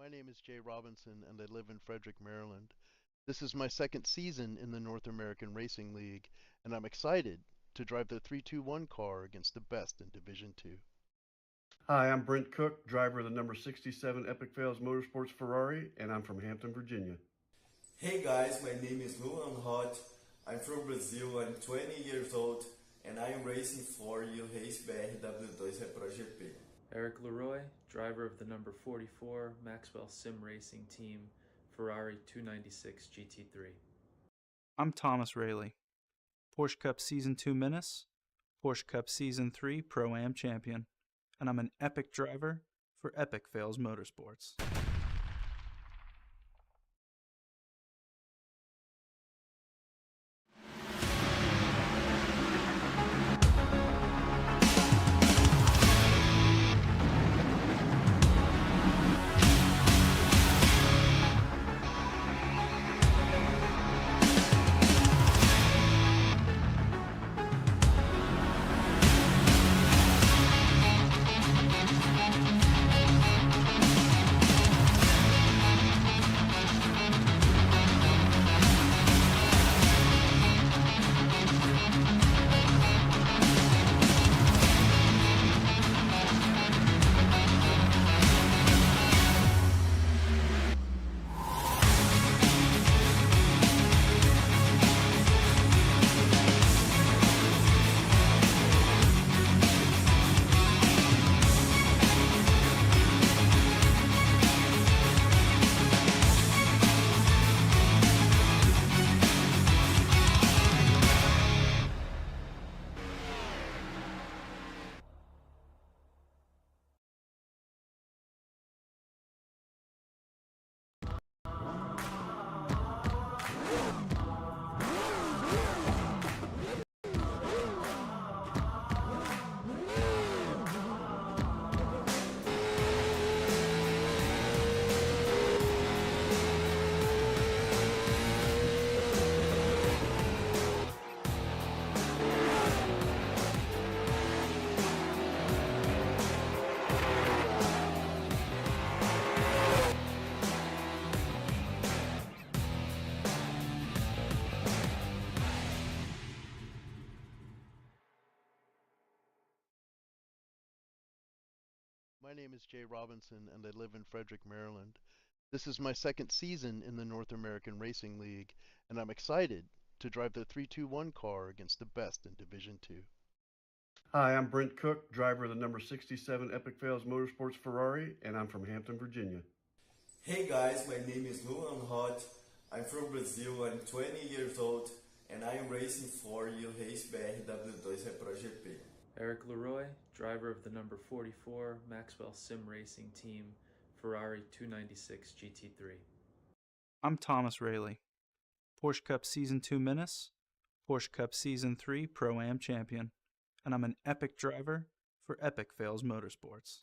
My name is Jay Robinson and I live in Frederick, Maryland. This is my second season in the North American Racing League, and I'm excited to drive the 321 car against the best in Division 2. Hi, I'm Brent Cook, driver of the number 67 Epic Fails Motorsports Ferrari, and I'm from Hampton, Virginia. Hey guys, my name is Luan Hot. I'm from Brazil, I'm 20 years old, and I am racing for you Race BR-W2 Repro GP. Eric Leroy, driver of the number 44 Maxwell Sim Racing Team Ferrari 296 GT3. I'm Thomas Rayleigh, Porsche Cup Season 2 Menace, Porsche Cup Season 3 Pro-Am Champion, and I'm an epic driver for Epic Fails Motorsports. My name is Jay Robinson and I live in Frederick, Maryland. This is my second season in the North American Racing League, and I'm excited to drive the 321 car against the best in Division 2. Hi, I'm Brent Cook, driver of the number 67 Epic Fails Motorsports Ferrari, and I'm from Hampton, Virginia. Hey guys, my name is Luan Hot. I'm from Brazil, I'm 20 years old, and I am racing for you Race BR-W2 Repro GP. Eric Leroy, driver of the number 44 Maxwell Sim Racing Team Ferrari 296 GT3. I'm Thomas Rayleigh, Porsche Cup Season 2 Menace, Porsche Cup Season 3 Pro-Am Champion, and I'm an epic driver for Epic Fails Motorsports.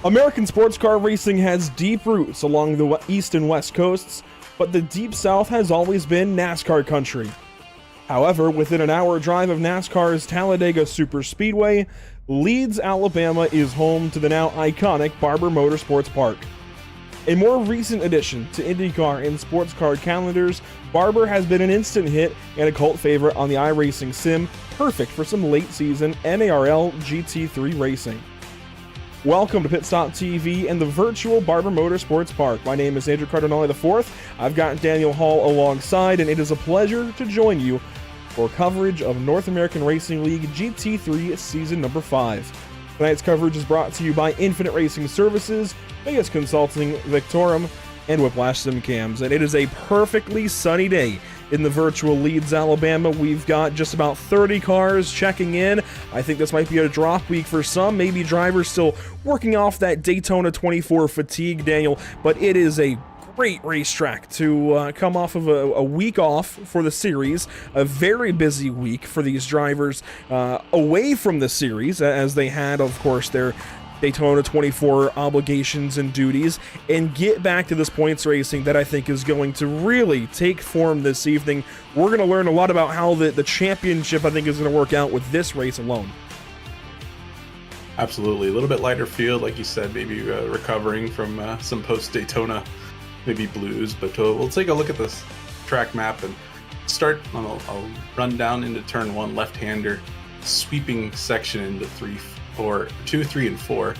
American sports car racing has deep roots along the east and west coasts, but the deep south has always been NASCAR country. However, within an hour drive of NASCAR's Talladega Superspeedway, Leeds, Alabama is home to the now iconic Barber Motorsports Park. A more recent addition to IndyCar and sports car calendars, Barber has been an instant hit and a cult favorite on the iRacing sim, perfect for some late season NARL GT3 racing. Welcome to Pit Stop TV and the virtual Barber Motorsports Park. My name is Andrew Cardinale IV. I've got Daniel Hall alongside, and it is a pleasure to join you for coverage of North American Racing League GT3 Season Number 5. Tonight's coverage is brought to you by Infinite Racing Services, Vegas Consulting, Victorum, and Whiplash Simcams. And it is a perfectly sunny day in the virtual Leeds, Alabama. We've got just about 30 cars checking in. I think this might be a drop week for some, maybe drivers still working off that Daytona 24 fatigue, Daniel, but it is a great racetrack to come off of a week off for the series, a very busy week for these drivers away from the series, as they had, of course, their Daytona 24 obligations and duties, and get back to this points racing that I think is going to really take form this evening. We're going to learn a lot about how the championship, I think, is going to work out with this race alone. Absolutely. A little bit lighter field, like you said, maybe recovering from some post-Daytona, maybe blues, but we'll take a look at this track map and start on I'll run down into turn 1, left-hander, sweeping section into 2, 3, and 4,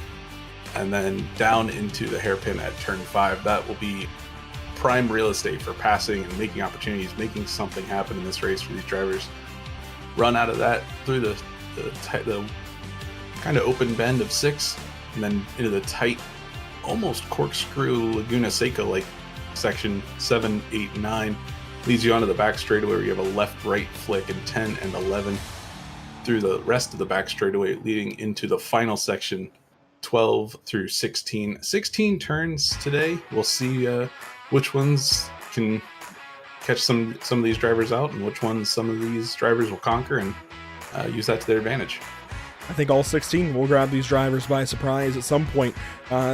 and then down into the hairpin at turn 5. That will be prime real estate for passing and making opportunities, making something happen in this race for these drivers. Run out of that through the kind of open bend of 6, and then into the tight, almost corkscrew Laguna Seca like section 7, 8, 9. Leads you onto the back straightaway where you have a left-right flick in 10 and 11. Through the rest of the back straightaway, leading into the final section, 12 through 16. 16 turns today. We'll see which ones can catch some of these drivers out, and which ones some of these drivers will conquer and use that to their advantage. I think all 16 will grab these drivers by surprise at some point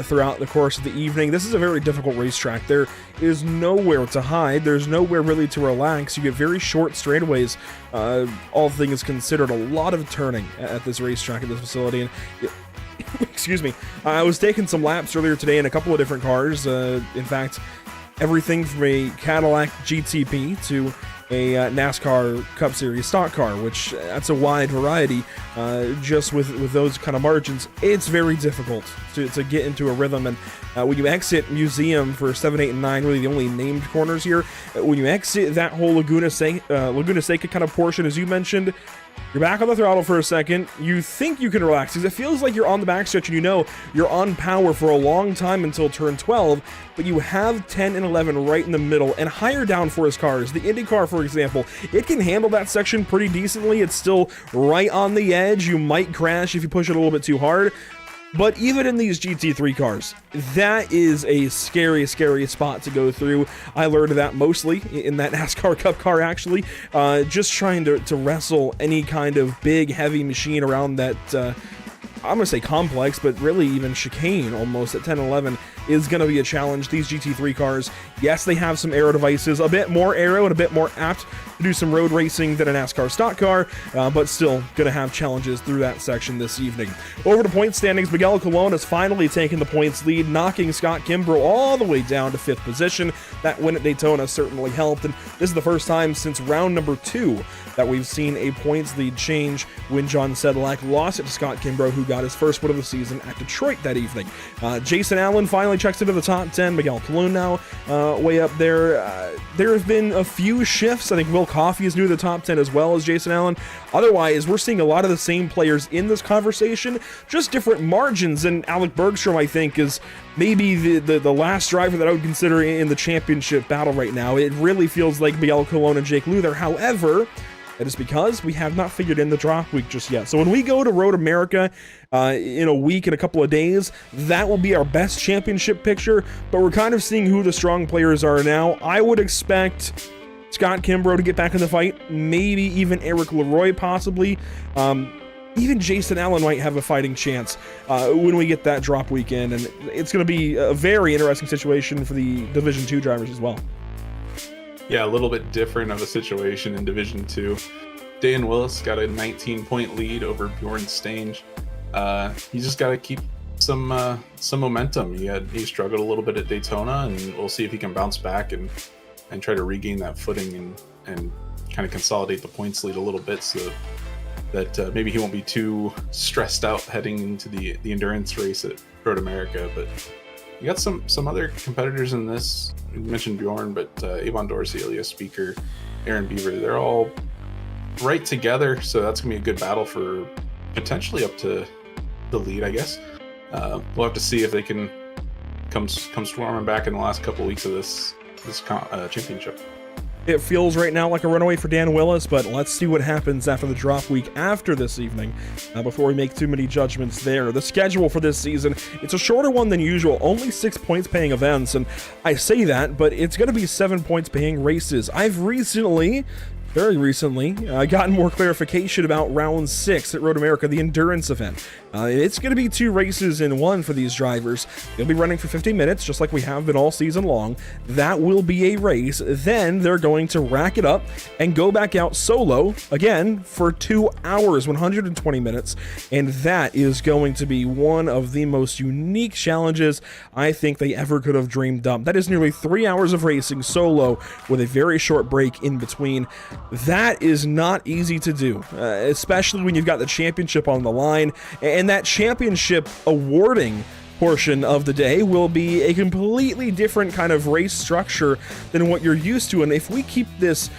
throughout the course of the evening. This is a very difficult racetrack. There is nowhere to hide. There's nowhere really to relax. You get very short straightaways. All things considered, a lot of turning at this racetrack, at this facility. And excuse me. I was taking some laps earlier today in a couple of different cars. In fact, everything from a Cadillac GTP to a NASCAR Cup Series stock car, which that's a wide variety. Just with those kind of margins, it's very difficult to get into a rhythm. And when you exit Museum for 7, 8, and 9, really the only named corners here, when you exit that whole Laguna Seca kind of portion, as you mentioned, you're back on the throttle for a second. You think you can relax because it feels like you're on the backstretch and you know you're on power for a long time until turn 12, but you have 10 and 11 right in the middle and higher downforce cars. The IndyCar, for example, it can handle that section pretty decently. It's still right on the edge. You might crash if you push it a little bit too hard. But even in these GT3 cars, that is a scary, scary spot to go through. I learned that mostly in that NASCAR Cup car, actually. Just trying to wrestle any kind of big, heavy machine around that, I'm going to say complex, but really even chicane almost at 10-11 is going to be a challenge. These GT3 cars, yes, they have some aero devices, a bit more aero and a bit more apt to do some road racing than a NASCAR stock car, but still going to have challenges through that section this evening. Over to point standings, Miguel Colon has finally taken the points lead, knocking Scott Kimbrough all the way down to 5th position. That win at Daytona certainly helped, and this is the first time since round number 2 that we've seen a points lead change when John Sedlak lost it to Scott Kimbrough, who got his first win of the season at Detroit that evening. Jason Allen finally checks into the top 10. Miguel Colon now way up there. There have been a few shifts. I think Will Coffey is new to the top 10 as well as Jason Allen. Otherwise, we're seeing a lot of the same players in this conversation, just different margins. And Alec Bergstrom, I think, is maybe the last driver that I would consider in the championship battle right now. It really feels like Miguel Colon and Jake Luther. However, that is because we have not figured in the drop week just yet. So when we go to Road America in a week and a couple of days, that will be our best championship picture, but we're kind of seeing who the strong players are now. I would expect Scott Kimbrough to get back in the fight, maybe even Eric Leroy possibly. even Jason Allen might have a fighting chance when we get that drop weekend, and it's going to be a very interesting situation for the Division 2 drivers as well. Yeah, a little bit different of a situation in Division 2. Dan Willis got a 19-point lead over Bjorn Stange. He just got to keep some momentum. He struggled a little bit at Daytona, and we'll see if he can bounce back and try to regain that footing and kind of consolidate the points lead a little bit, so that maybe he won't be too stressed out heading into the endurance race at Road America. But you got some other competitors in this. You mentioned Bjorn, but Avon Dorsey, Ilya Speaker, Aaron Beaver, they're all right together, so that's gonna be a good battle for potentially up to the lead, I guess. We'll have to see if they can come swarming back in the last couple weeks of this championship. It feels right now like a runaway for Dan Willis, but let's see what happens after the drop week after this evening before we make too many judgments there. The schedule for this season, it's a shorter one than usual, only 6 points paying events, and I say that, but it's going to be 7 points paying races. I've very recently, gotten more clarification about round 6 at Road America, the endurance event. It's going to be 2 races in one for these drivers. They'll be running for 50 minutes, just like we have been all season long. That will be a race. Then they're going to rack it up and go back out solo again for 2 hours, 120 minutes. And that is going to be one of the most unique challenges I think they ever could have dreamed up. That is nearly 3 hours of racing solo with a very short break in between. That is not easy to do, especially when you've got the championship on the line, and that championship awarding portion of the day will be a completely different kind of race structure than what you're used to. And if we keep this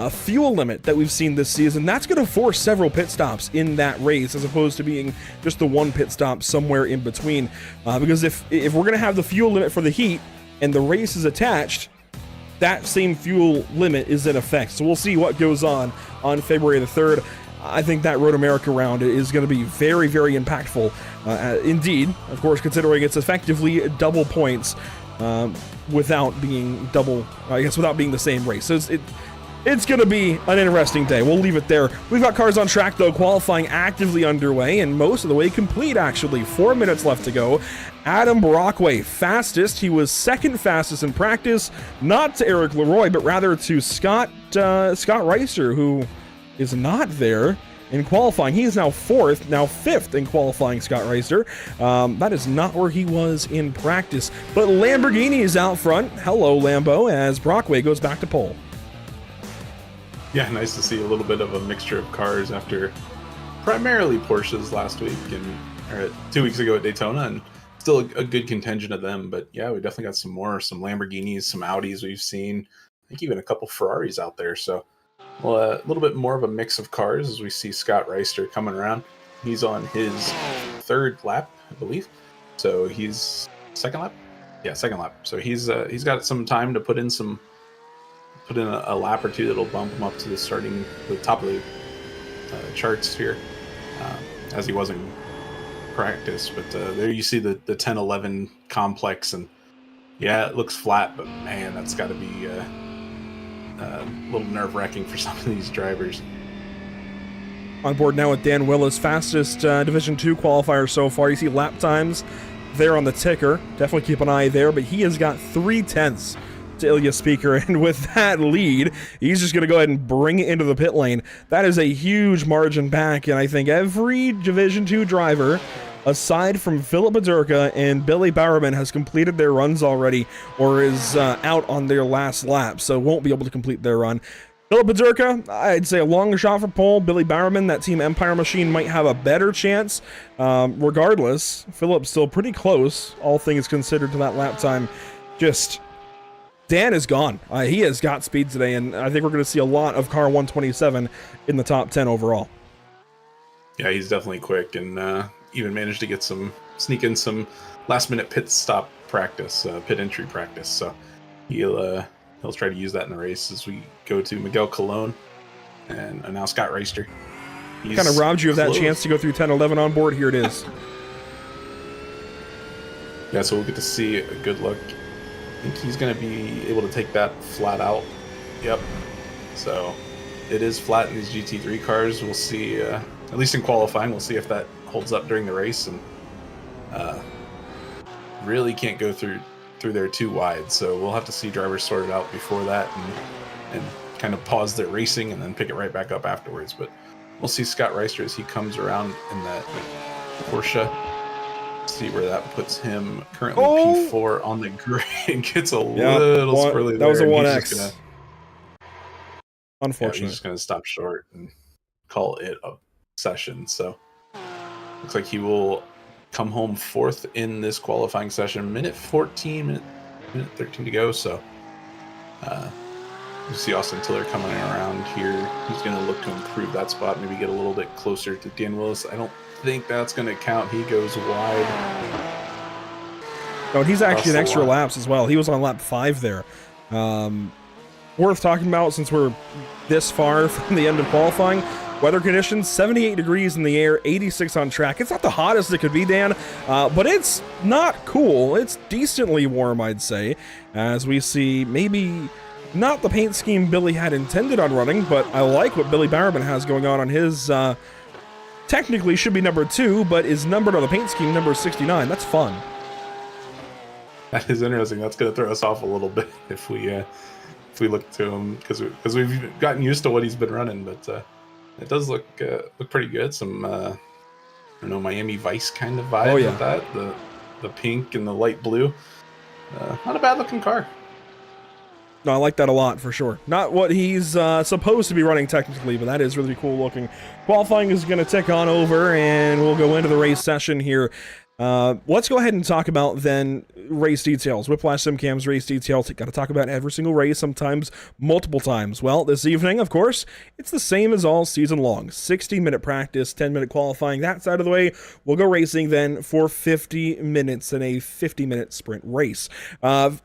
fuel limit that we've seen this season, that's going to force several pit stops in that race, as opposed to being just the one pit stop somewhere in between. Because if we're going to have the fuel limit for the heat and the race is attached, that same fuel limit is in effect. So we'll see what goes on February the 3rd. I think that Road America round is going to be very, very impactful. Indeed, of course, considering it's effectively double points without being the same race. So it's going to be an interesting day. We'll leave it there. We've got cars on track, though, qualifying actively underway, and most of the way complete, actually. 4 minutes left to go. Adam Brockway, fastest. He was second fastest in practice, not to Eric Leroy, but rather to Scott Reister, who is not there in qualifying. He is now fifth in qualifying, Scott Reister. That is not where he was in practice. But Lamborghini is out front. Hello, Lambo, as Brockway goes back to pole. Yeah, nice to see a little bit of a mixture of cars after primarily Porsches last week or 2 weeks ago at Daytona, and still a good contingent of them. But yeah, we definitely got some Lamborghinis, some Audis we've seen. I think even a couple Ferraris out there. So a little bit more of a mix of cars as we see Scott Reister coming around. He's on his 3rd lap, I believe. So he's second lap. Yeah, second lap. So he's got some time to put in a lap or two that'll bump him up to the top of the charts here, as he was in practice. But there you see the 10-11 complex, and yeah, it looks flat, but man, that's got to be a little nerve-wracking for some of these drivers. On board now with Dan Willis, fastest Division 2 qualifier so far. You see lap times there on the ticker. Definitely keep an eye there, but he has got 3/10 to Ilya Speaker, and with that lead, he's just going to go ahead and bring it into the pit lane. That is a huge margin back, and I think every Division 2 driver, aside from Philip Badurka and Billy Bowerman, has completed their runs already or is out on their last lap, so won't be able to complete their run. Philip Badurka, I'd say a longer shot for pole. Billy Bowerman, that Team Empire machine, might have a better chance. Regardless, Philip's still pretty close, all things considered, to that lap time. Just Dan is gone. He has got speed today, and I think we're going to see a lot of car 127 in the top 10 overall. Yeah, he's definitely quick, and even managed to sneak in some last-minute pit stop practice, pit entry practice. So he'll try to use that in the race as we go to Miguel Colon and now Scott Reister. Kind of robbed you of that chance to go through 10-11 on board. Here it is. Yeah, so we'll get to see a good look. I think he's going to be able to take that flat out. Yep. So it is flat in these GT3 cars. We'll see at least in qualifying. We'll see if that holds up during the race, and really can't go through there too wide. So we'll have to see drivers sort it out before that and kind of pause their racing and then pick it right back up afterwards. But we'll see Scott Reister as he comes around in that Porsche. See where that puts him. Currently P4 on the grid. Gets a little squirrely there. That was a 1X. Unfortunately. He's just going to stop short and call it a session. So looks like he will come home fourth in this qualifying session. Minute 14, minute 13 to go. So you see Austin Tiller coming around here. He's going to look to improve that spot, maybe get a little bit closer to Dan Willis. I don't think that's going to count. He goes wide. No, he's actually an extra laps as well. He was on lap 5 there. Worth talking about since we're this far from the end of qualifying. Weather conditions, 78 degrees in the air, 86 on track. It's not the hottest it could be, Dan, but it's not cool. It's decently warm, I'd say, as we see maybe not the paint scheme Billy had intended on running, but I like what Billy Barber has going on his, technically should be number 2, but is numbered on the paint scheme number 69. That's fun. That is interesting. That's going to throw us off a little bit if we look to him, because we've gotten used to what he's been running, but it does look pretty good. Some I don't know, Miami Vice kind of vibe with that. The pink and the light blue. Not a bad looking car. No, I like that a lot for sure. Not what he's supposed to be running technically, but that is really cool looking. Qualifying is going to tick on over, and we'll go into the race session here. Let's go ahead and talk about then race details. Whiplash SimCam's race details. Got to talk about every single race, sometimes multiple times. Well, this evening, of course, it's the same as all season long. 60-minute practice, 10-minute qualifying. That side of the way, we'll go racing then for 50 minutes in a 50-minute sprint race.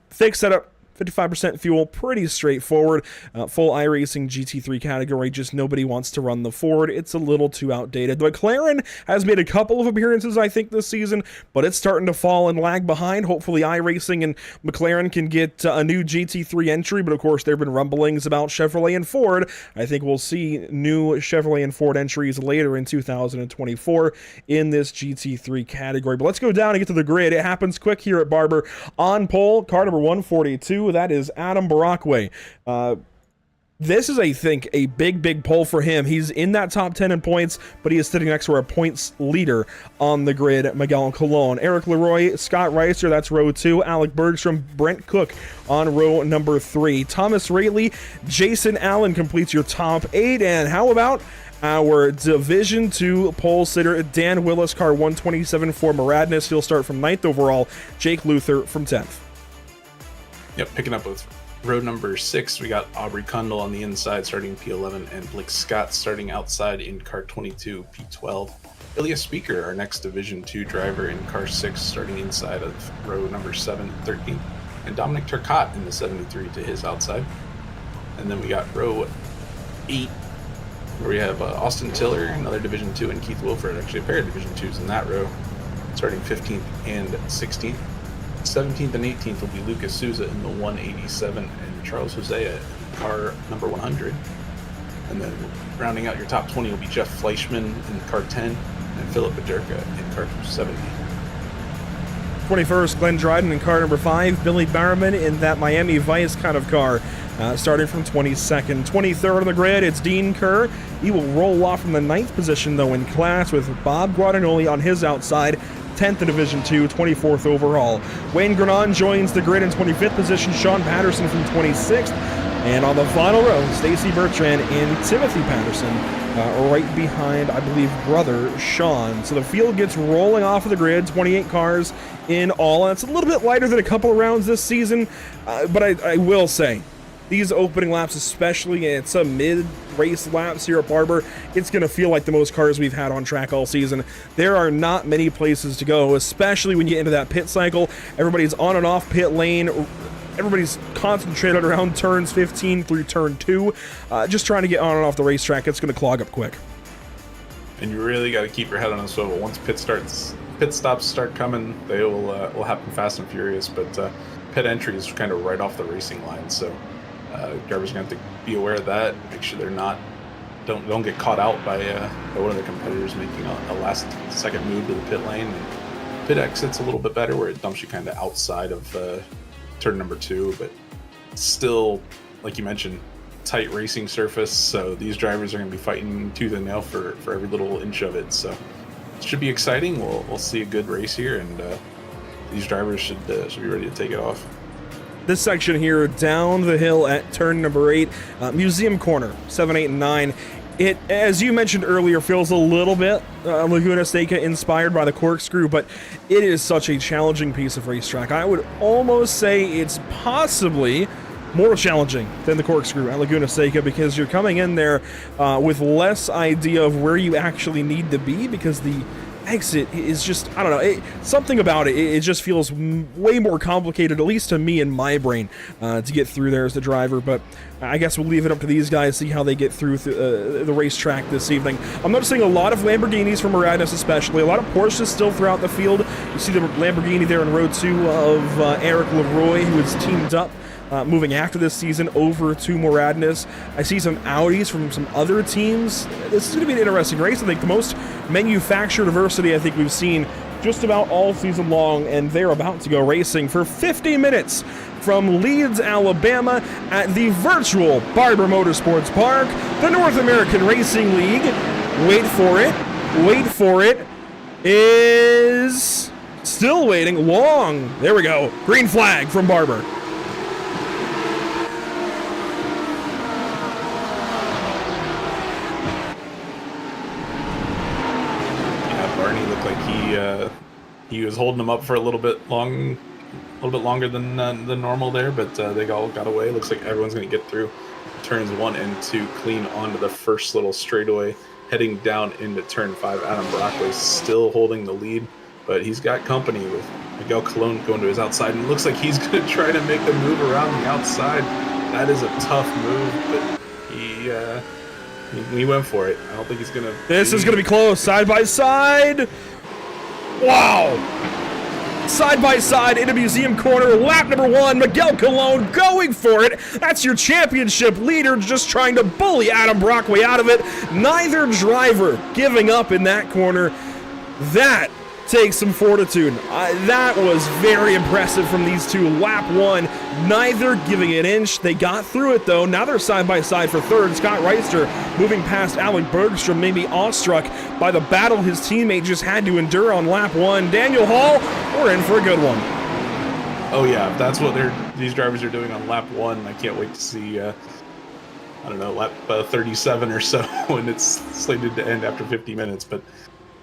Thick setup. 55% fuel, pretty straightforward. Full iRacing GT3 category, just nobody wants to run the Ford. It's a little too outdated. The McLaren has made a couple of appearances, I think, this season, but it's starting to fall and lag behind. Hopefully iRacing and McLaren can get a new GT3 entry, but of course there have been rumblings about Chevrolet and Ford. I think we'll see new Chevrolet and Ford entries later in 2024 in this GT3 category. But let's go down and get to the grid. It happens quick here at Barber. On pole, car number 142. That is Adam Barackway. This is, I think, a big pull for him. He's in that top 10 in points, but he is sitting next to our points leader on the grid, Miguel Colon. Eric Leroy, Scott Reister, that's row 2. Alec Bergstrom, Brent Cook on row number 3. Thomas Raley, Jason Allen completes your top 8. And how about our Division 2 pole sitter, Dan Willis, car 127 for Maradness. He'll start from 9th overall. Jake Luther from 10th. Yep, picking up with row number 6, we got Aubrey Kundle on the inside starting P11, and Blake Scott starting outside in car 22, P12. Ilya Speaker, our next Division 2 driver, in car 6 starting inside of row number 7 and 13, and Dominic Turcotte in the 73 to his outside. And then we got row 8, where we have Austin Tiller, another Division 2, and Keith Wilford, actually a pair of Division 2s in that row, starting 15th and 16th. 17th and 18th will be Lucas Souza in the 187 and Charles Hosea in car number 100. And then rounding out your top 20 will be Jeff Fleischman in car 10 and Philip Baderka in car 70. 21st, Glenn Dryden in car number 5. Billy Barman in that Miami Vice kind of car, starting from 22nd. 23rd on the grid, it's Dean Kerr. He will roll off from the 9th position, though, in class, with Bob Guadagnoli on his outside. 10th in Division 2, 24th overall. Wayne Grenon joins the grid in 25th position. Sean Patterson from 26th. And on the final row, Stacy Bertrand and Timothy Patterson right behind, I believe, brother Sean. So the field gets rolling off of the grid, 28 cars in all. And it's a little bit lighter than a couple of rounds this season, but I will say, these opening laps, especially, it's a mid-race laps here at Barber, it's going to feel like the most cars we've had on track all season. There are not many places to go, especially when you get into that pit cycle. Everybody's on and off pit lane. Everybody's concentrated around turns 15 through turn 2. Just trying to get on and off the racetrack. It's going to clog up quick. And you really got to keep your head on a swivel. Once pit stops start coming, they will happen fast and furious. But pit entry is kind of right off the racing line, so drivers are going to have to be aware of that, make sure they're not don't get caught out by one of the competitors making a last second move to the pit lane. And pit exit's a little bit better, where it dumps you kind of outside of turn number 2, but still, like you mentioned, tight racing surface. So these drivers are going to be fighting tooth and nail for every little inch of it. So it should be exciting. We'll see a good race here, and these drivers should be ready to take it off. This section here down the hill at turn number 8, Museum Corner, 7, 8, and 9. It, as you mentioned earlier, feels a little bit Laguna Seca inspired by the corkscrew, but it is such a challenging piece of racetrack. I would almost say it's possibly more challenging than the corkscrew at Laguna Seca, because you're coming in there with less idea of where you actually need to be, because the exit is just, I don't know, something about it, it just feels way more complicated, at least to me in my brain, to get through there as the driver. But I guess we'll leave it up to these guys, see how they get through the racetrack this evening. I'm noticing a lot of Lamborghinis from Moradnes, especially a lot of Porsches still throughout the field. You see the Lamborghini there in row 2 of Eric Leroy, who is teamed up moving after this season over to Moradnes. I see some Audis from some other teams. This is going to be an interesting race. I think the most manufacturer diversity I think we've seen just about all season long, and they're about to go racing for 50 minutes from Leeds, Alabama at the virtual Barber Motorsports Park, the North American Racing League. Wait for it, is still waiting long. There we go. Green flag from Barber. He was holding them up for a little bit longer than normal there, but they all got away. Looks like everyone's going to get through turns 1 and 2 clean onto the first little straightaway, heading down into turn 5. Adam Brockway still holding the lead, but he's got company with Miguel Colon going to his outside, and it looks like he's going to try to make the move around the outside. That is a tough move, but he went for it. I don't think he's going to... This is going to be close, side by side. Wow! Side by side into Museum Corner, lap number 1, Miguel Colon going for it. That's your championship leader, just trying to bully Adam Brockway out of it. Neither driver giving up in that corner. That takes some fortitude. That was very impressive from these two. Lap 1, neither giving an inch. They got through it though. Now they're side by side for third. Scott Reister moving past Alec Bergstrom, maybe awestruck by the battle his teammate just had to endure on lap 1. Daniel Hall, we're in for a good one. Oh yeah, if that's what these drivers are doing on lap 1, I can't wait to see I don't know, lap 37 or so when it's slated to end after 50 minutes. But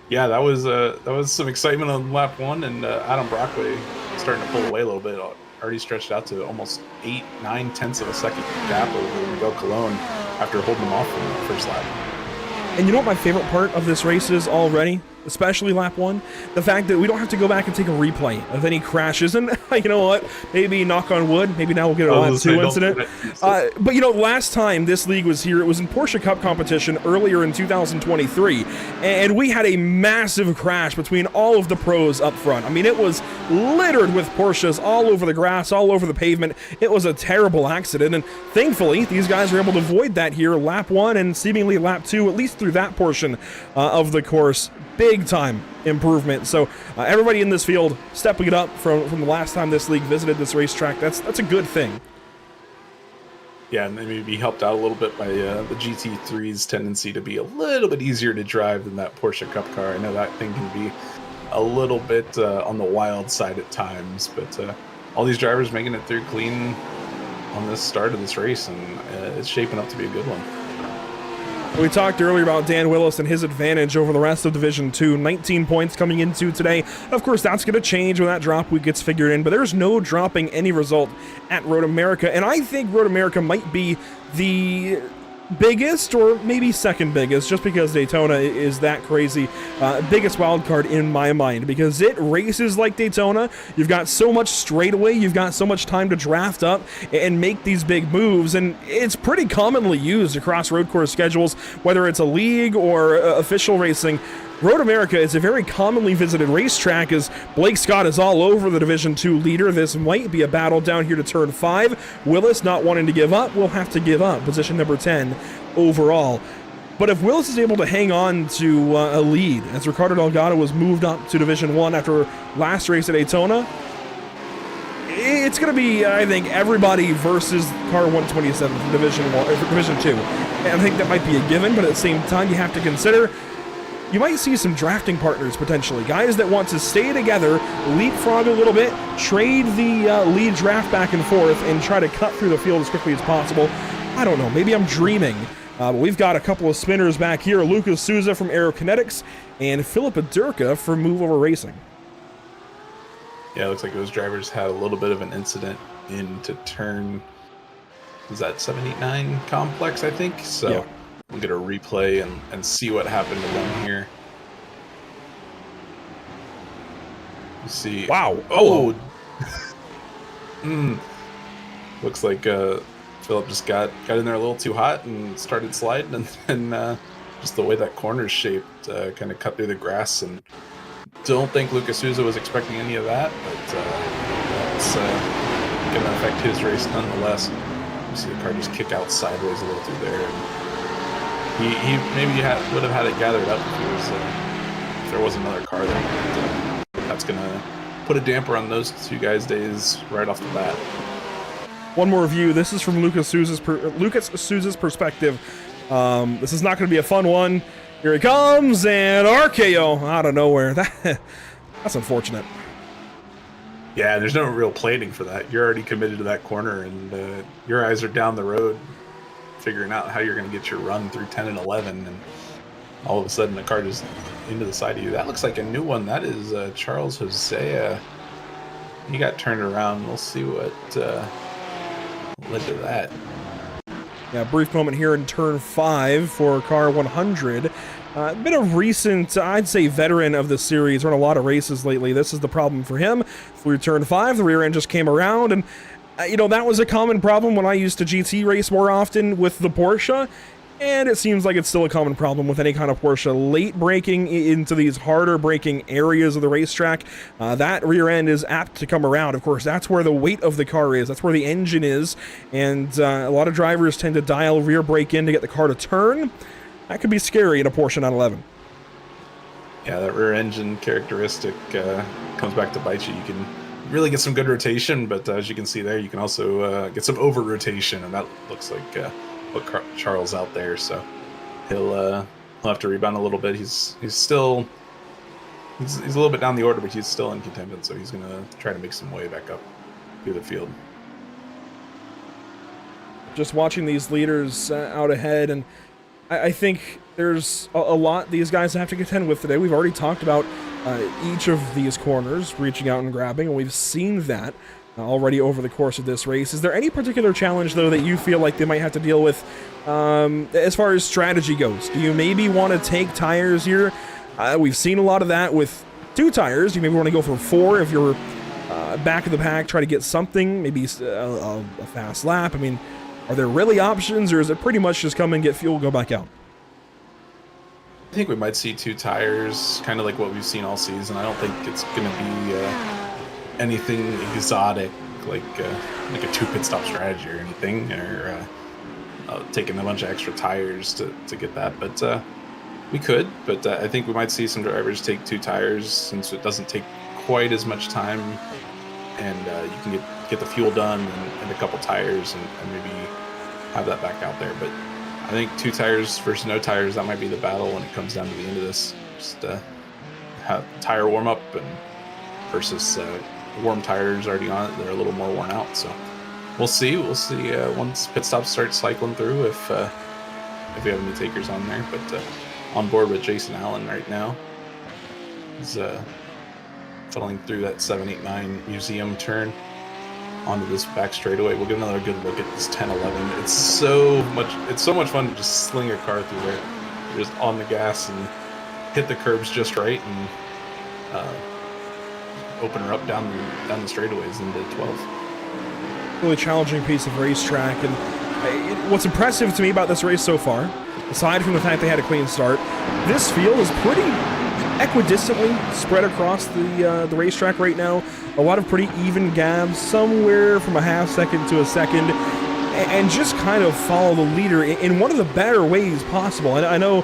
yeah, that was some excitement on lap 1, and Adam Brockway starting to pull away a little bit. Already stretched out to almost 8-9 tenths of a second gap over Miguel Colon after holding him off from the first lap. And you know what my favorite part of this race is already? Especially lap 1? The fact that we don't have to go back and take a replay of any crashes. And you know what? Maybe knock on wood. Maybe now we'll get a lap 2 incident. But you know, last time this league was here, it was in Porsche Cup competition earlier in 2023. And we had a massive crash between all of the pros up front. I mean, it was littered with Porsches all over the grass, all over the pavement. It was a terrible accident. And thankfully, these guys were able to avoid that here. Lap 1 and seemingly lap 2, at least through that portion of the course. Big time improvement. So everybody in this field stepping it up from the last time this league visited this racetrack. That's a good thing. Yeah, and they may be helped out a little bit by the GT3's tendency to be a little bit easier to drive than that Porsche Cup car. I know that thing can be a little bit on the wild side at times, but all these drivers making it through clean on this start of this race, and it's shaping up to be a good one. We talked earlier about Dan Willis and his advantage over the rest of Division 2. 19 points coming into today. Of course, that's going to change when that drop week gets figured in, but there's no dropping any result at Road America. And I think Road America might be the biggest or maybe second biggest, just because Daytona is that crazy, biggest wild card in my mind, because it races like Daytona. You've got so much straightaway, you've got so much time to draft up and make these big moves, and it's pretty commonly used across road course schedules, whether it's a league or official racing. Road America is a very commonly visited racetrack, as Blake Scott is all over the Division 2 leader. This might be a battle down here to turn 5. Willis, not wanting to give up, will have to give up. Position number 10 overall. But if Willis is able to hang on to a lead, as Ricardo Delgado was moved up to Division 1 after last race at Daytona, it's going to be, I think, everybody versus car 127 from Division 2. And I think that might be a given, but at the same time, you have to consider you might see some drafting partners potentially. Guys that want to stay together, leapfrog a little bit, trade the lead draft back and forth, and try to cut through the field as quickly as possible. I don't know, maybe I'm dreaming. But we've got a couple of spinners back here. Lucas Souza from Aerokinetics and Philippa Durka from Move Over Racing. Yeah, it looks like those drivers had a little bit of an incident into turn, is that 789 complex, I think? So yeah. We'll get a replay and see what happened to them here. You see. Wow. Oh! Looks like Philip just got in there a little too hot and started sliding, and then just the way that corner's shaped kind of cut through the grass. And don't think Lucas Souza was expecting any of that, but it's going to affect his race nonetheless. You see the car just kick out sideways a little through there. And he maybe would have had it gathered up if there was another car there. But, that's going to put a damper on those two guys' days right off the bat. One more view. This is from Lucas Souza's perspective. This is not going to be a fun one. Here he comes, and RKO out of nowhere. That's unfortunate. Yeah, there's no real planning for that. You're already committed to that corner, and your eyes are down the road, figuring out how you're going to get your run through 10 and 11, and all of a sudden the car just into the side of you. That looks like a new one. That is Charles Hosea. He got turned around. We'll see what led to that. Yeah, brief moment here in turn 5 for car 100. Been a recent, I'd say, veteran of the series, run a lot of races lately. This is the problem for him. Through turn 5, the rear end just came around, and that was a common problem when I used to GT race more often with the Porsche, and it seems like it's still a common problem with any kind of Porsche. Late braking into these harder braking areas of the racetrack, that rear end is apt to come around. Of course, that's where the weight of the car is, that's where the engine is, and a lot of drivers tend to dial rear brake in to get the car to turn. That could be scary in a Porsche 911. Yeah, that rear engine characteristic comes back to bite you. You can really get some good rotation, but as you can see there, you can also get some over rotation, and that looks like what Charles out there. So he'll have to rebound a little bit. He's a little bit down the order, but he's still in contention, so he's gonna try to make some way back up through the field. Just watching these leaders out ahead, and I think there's a lot these guys have to contend with today. We've already talked about each of these corners reaching out and grabbing, and we've seen that already over the course of this race. Is there any particular challenge, though, that you feel like they might have to deal with as far as strategy goes? Do you maybe want to take tires here? We've seen a lot of that with 2 tires. You maybe want to go for 4 if you're back of the pack, try to get something, maybe a fast lap. I mean, are there really options, or is it pretty much just come and get fuel, go back out? I think we might see 2 tires, kind of like what we've seen all season. I don't think it's going to be anything exotic, like a 2 pit stop strategy or anything, or taking a bunch of extra tires to get that. But we could. But I think we might see some drivers take 2 tires, since it doesn't take quite as much time, and you can get the fuel done and a couple tires, and maybe have that back out there. But I think 2 tires versus no tires, that might be the battle when it comes down to the end of this. Just have tire warm up and versus warm tires already on it. They're a little more worn out. So we'll see. We'll see once pit stops start cycling through if we have any takers on there. But on board with Jason Allen right now. He's funneling through that 789 museum turn onto this back straightaway. We'll get another good look at this 10-11. It's so much fun to just sling a car through there. You're just on the gas and hit the curbs just right, and open her up down the straightaways into 12. Really challenging piece of racetrack, and what's impressive to me about this race so far, aside from the fact they had a clean start, this field is pretty equidistantly spread across the racetrack right now. A lot of pretty even gaps, somewhere from a half second to a second. and just kind of follow the leader in one of the better ways possible. And I know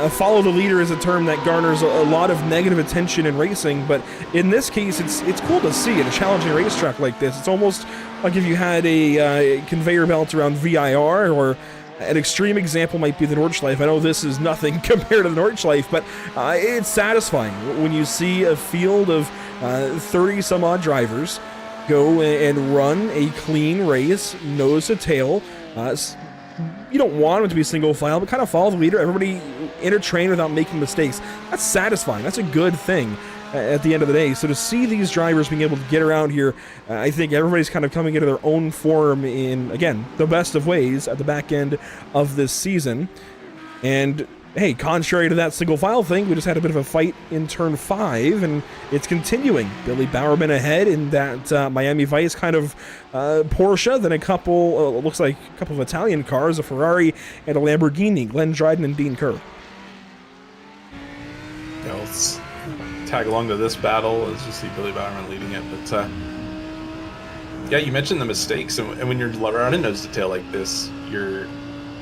follow the leader is a term that garners a lot of negative attention in racing, but in this case, it's cool to see at a challenging racetrack like this. It's almost like if you had a conveyor belt around VIR, or an extreme example might be the Nordschleife. I know this is nothing compared to the Nordschleife, but it's satisfying when you see a field of 30 some odd drivers go and run a clean race, nose to tail. You don't want them to be single file, but kind of follow the leader, everybody intertrain without making mistakes. That's satisfying. That's a good thing at the end of the day. So to see these drivers being able to get around here, I think everybody's kind of coming into their own form in, again, the best of ways at the back end of this season. And hey, contrary to that single file thing, we just had a bit of a fight in turn 5, and it's continuing. Billy Bowerman ahead in that Miami Vice kind of Porsche, then a couple, looks like a couple of Italian cars, a Ferrari and a Lamborghini, Glenn Dryden and Dean Kerr. Yeah, let's tag along to this battle as you see Billy Bowerman leading it. But yeah, you mentioned the mistakes, and when you're running nose to tail like this, you're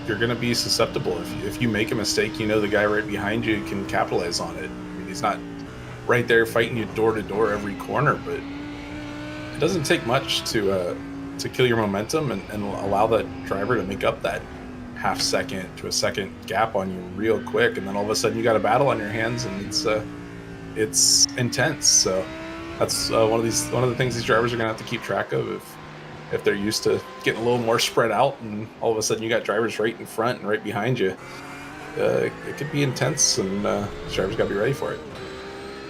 going to be susceptible. If you make a mistake, you know the guy right behind you can capitalize on it. I mean, he's not right there fighting you door to door every corner, but it doesn't take much to kill your momentum and allow that driver to make up that half second to a second gap on you real quick, and then all of a sudden you got a battle on your hands, and it's intense. So that's one of the things these drivers are going to have to keep track of if they're used to getting a little more spread out, and all of a sudden you got drivers right in front and right behind you. It could be intense, and drivers got to be ready for it.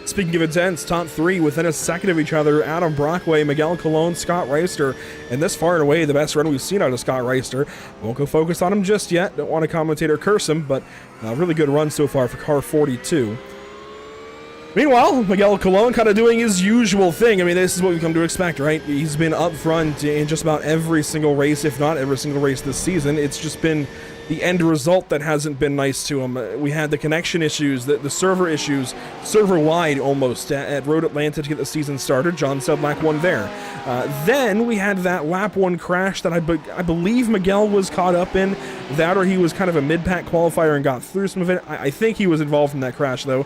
Speaking of intense, top 3 within a second of each other: Adam Brockway, Miguel Colon, Scott Reister, and this far and away the best run we've seen out of Scott Reister. Won't go focus on him just yet, don't want to commentate or curse him, but a really good run so far for car 42. Meanwhile, Miguel Colon kind of doing his usual thing. I mean, this is what we've come to expect, right? He's been up front in just about every single race, if not every single race this season. It's just been the end result that hasn't been nice to him. We had the connection issues, the server issues, server-wide almost, at Road Atlanta to get the season started. John Sedlak won there. Then we had that lap 1 crash that I believe Miguel was caught up in. That, or he was kind of a mid-pack qualifier and got through some of it. I think he was involved in that crash, though.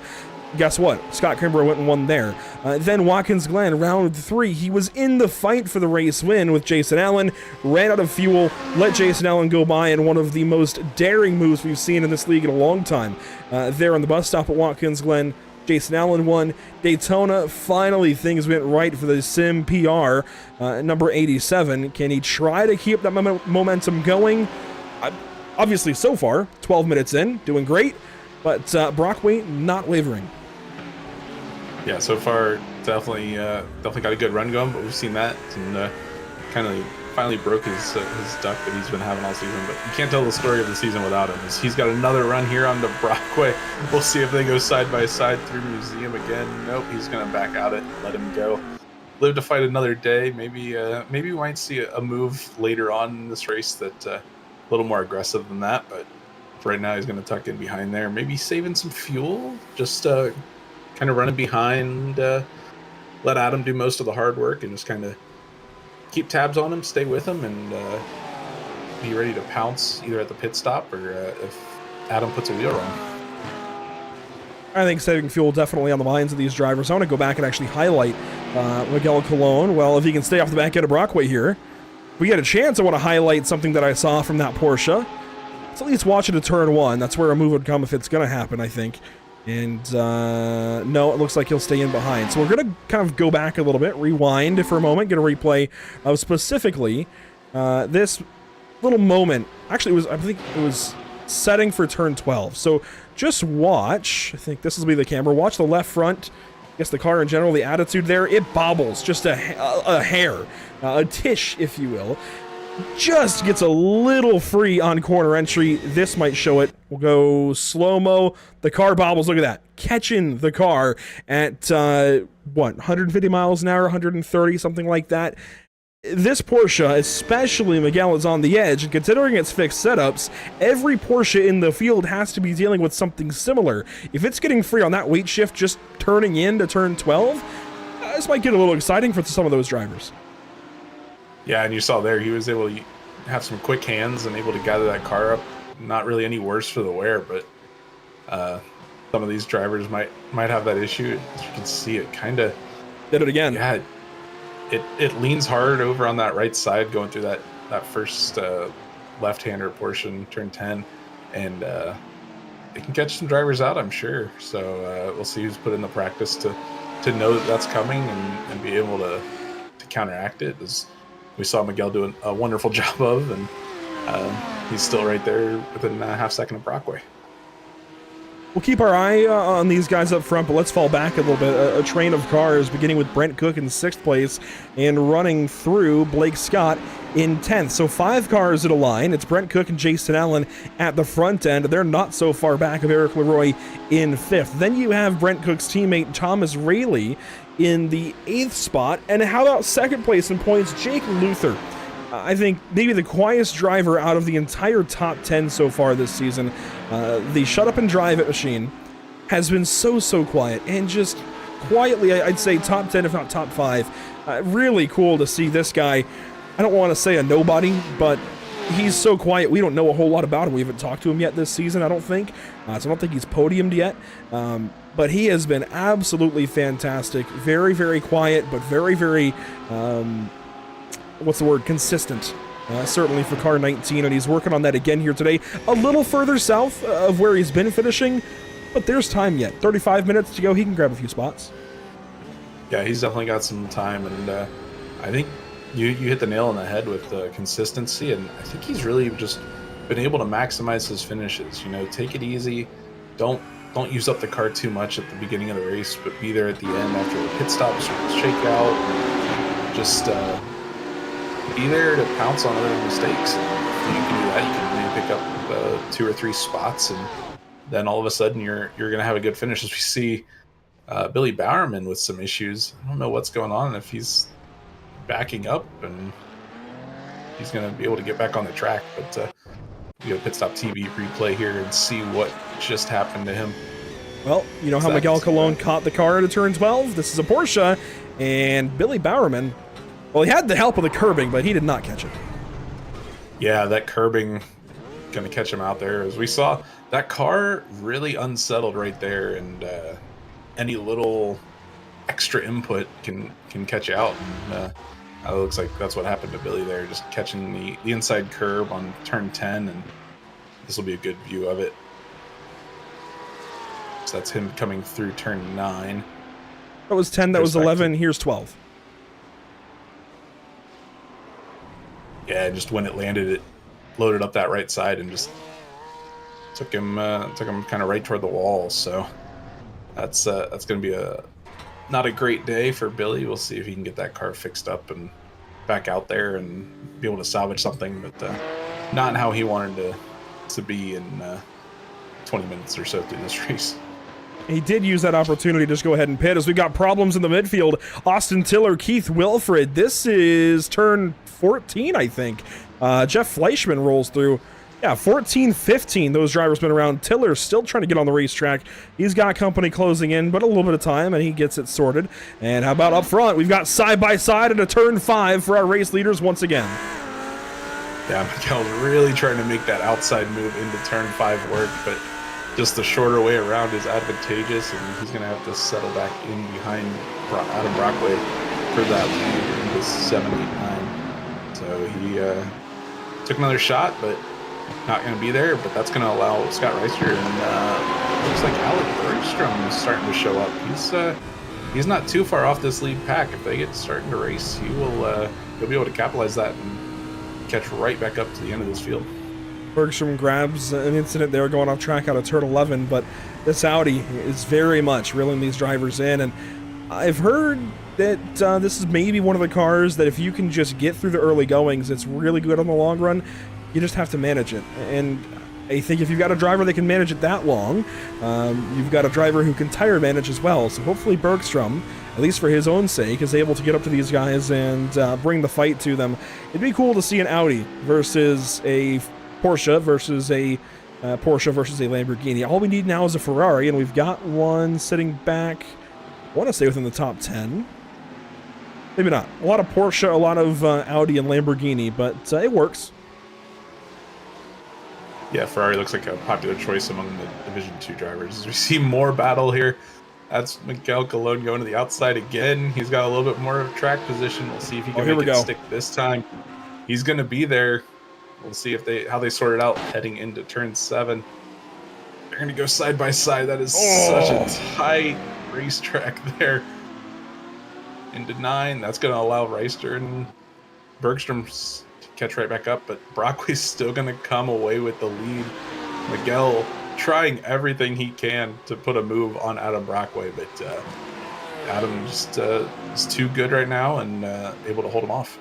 Guess what? Scott Kimbrough went and won there. Then Watkins Glen, round 3. He was in the fight for the race win with Jason Allen, ran out of fuel, let Jason Allen go by in one of the most daring moves we've seen in this league in a long time. There on the bus stop at Watkins Glen, Jason Allen won. Daytona, finally things went right for the Sim PR, number 87. Can he try to keep that momentum going? Obviously, so far, 12 minutes in, doing great, but Brockway not wavering. Yeah, so far definitely got a good run going, but we've seen that, and kind of finally broke his duck that he's been having all season. But you can't tell the story of the season without him. He's got another run here on the Brockway. We'll see if they go side by side through Museum again. Nope, he's gonna back out it, let him go. Live to fight another day. Maybe we might see a move later on in this race that a little more aggressive than that. But for right now, he's gonna tuck in behind there, maybe saving some fuel, just kind of running behind, let Adam do most of the hard work, and just kind of keep tabs on him, stay with him, and be ready to pounce either at the pit stop or if Adam puts a wheel wrong. I think saving fuel definitely on the minds of these drivers. I want to go back and actually highlight Miguel Colon. Well, if he can stay off the back end of Brockway here, we get a chance. I want to highlight something that I saw from that Porsche. Let's at least watch it at turn 1. That's where a move would come if it's going to happen, I think. And no, it looks like he'll stay in behind. So we're going to kind of go back a little bit, rewind for a moment, get a replay of specifically this little moment. Actually, I think it was setting for turn 12. So just watch. I think this will be the camera. Watch the left front. I guess the car in general, the attitude there, it bobbles just a hair, a tish, if you will. Just gets a little free on corner entry. This might show it. We'll go slow-mo. The car bobbles. Look at that. Catching the car at, 150 miles an hour, 130, something like that. This Porsche, especially Miguel, is on the edge, and considering its fixed setups, every Porsche in the field has to be dealing with something similar. If it's getting free on that weight shift just turning in to turn 12, this might get a little exciting for some of those drivers. Yeah, and you saw there he was able to have some quick hands and able to gather that car up. Not really any worse for the wear, but some of these drivers might have that issue. As you can see, it kind of did it again. Yeah, it leans hard over on that right side going through that first left-hander portion, turn 10, and it can catch some drivers out, I'm sure. So we'll see who's put in the practice to know that that's coming and be able to counteract it, as we saw Miguel do a wonderful job of, and he's still right there within a half second of Brockway. We'll keep our eye on these guys up front, but let's fall back a little bit. A train of cars, beginning with Brent Cook in 6th place and running through Blake Scott in 10th. So 5 cars at a line. It's Brent Cook and Jason Allen at the front end. They're not so far back of Eric Leroy in 5th. Then you have Brent Cook's teammate Thomas Rayleigh in the 8th spot. And how about 2nd place in points, Jake Luther? I think maybe the quietest driver out of the entire top 10 so far this season. The shut up and drive it machine has been so quiet, and just quietly, I'd say top 10 if not top 5. Really cool to see this guy. I don't want to say a nobody, but he's so quiet. We don't know a whole lot about him. We haven't talked to him yet this season, I don't think. So I don't think he's podiumed yet. But he has been absolutely fantastic. Very quiet, but very consistent. Certainly for car 19, and he's working on that again here today. A little further south of where he's been finishing, but there's time yet. 35 minutes to go. He can grab a few spots. Yeah, he's definitely got some time, and I think you hit the nail on the head with consistency, and I think he's really just been able to maximize his finishes. Take it easy. Don't use up the car too much at the beginning of the race, but be there at the end after the pit stops, shake out, just be there to pounce on other mistakes. If you can do that, you can maybe pick up 2 or 3 spots, and then all of a sudden you're going to have a good finish. As we see Billy Bowerman with some issues. I don't know what's going on, if he's backing up and he's going to be able to get back on the track. But we have Pit Stop TV replay here and see what just happened to him. Well, you know how Miguel Colon caught the car at turn 12? This is a Porsche, and Billy Bowerman, well, he had the help of the curbing, but he did not catch it. Yeah, that curbing going to catch him out there. As we saw, that car really unsettled right there, and any little extra input can catch you out. And it looks like that's what happened to Billy there, just catching the inside curb on turn 10, and this will be a good view of it. So that's him coming through turn 9. That was 10, that was 11, here's 12. Yeah, just when it landed, it loaded up that right side and just took him kind of right toward the wall. So that's going to be not a great day for Billy. We'll see if he can get that car fixed up and back out there and be able to salvage something, but not how he wanted to be in 20 minutes or so through this race. He did use that opportunity to just go ahead and pit as we got problems in the midfield. Austin Tiller, Keith Wilfred. This is turn 14, I think. Jeff Fleischman rolls through. Yeah, 14, 15, those drivers been around. Tiller still trying to get on the racetrack. He's got company closing in, but a little bit of time, and he gets it sorted. And how about up front? We've got side-by-side at a turn 5 for our race leaders once again. Yeah, Miguel's really trying to make that outside move into turn 5 work, but just the shorter way around is advantageous, and he's going to have to settle back in behind Adam Brockway for that lead into 7, 8, 9. So he took another shot, but not going to be there. But that's going to allow Scott Reister and looks like Alec Bergstrom is starting to show up. He's not too far off this lead pack. If they get starting to race, he'll be able to capitalize that and catch right back up to the end of this field. Bergstrom grabs an incident there going off track out of turn 11, but this Audi is very much reeling these drivers in, and I've heard that this is maybe one of the cars that if you can just get through the early goings, it's really good on the long run. You just have to manage it, and I think if you've got a driver that can manage it that long, you've got a driver who can tire manage as well. So hopefully Bergstrom, at least for his own sake, is able to get up to these guys and bring the fight to them. It'd be cool to see an Audi versus a Porsche versus a Lamborghini. All we need now is a Ferrari, and we've got one sitting back, I want to say within the top 10. Maybe not. A lot of Porsche, a lot of Audi and Lamborghini, but it works. Yeah, Ferrari looks like a popular choice among the Division 2 drivers. As we see more battle here. That's Miguel Colon going to the outside again. He's got a little bit more of track position. We'll see if he can here make we it go. stick this time. He's going to be there. We'll see if how they sort it out heading into turn 7. They're going to go side by side. That is such a tight racetrack there. Into 9. That's going to allow Reister and Bergstrom to catch right back up, but Brockway's still going to come away with the lead. Miguel trying everything he can to put a move on Adam Brockway, but Adam just is too good right now and able to hold him off.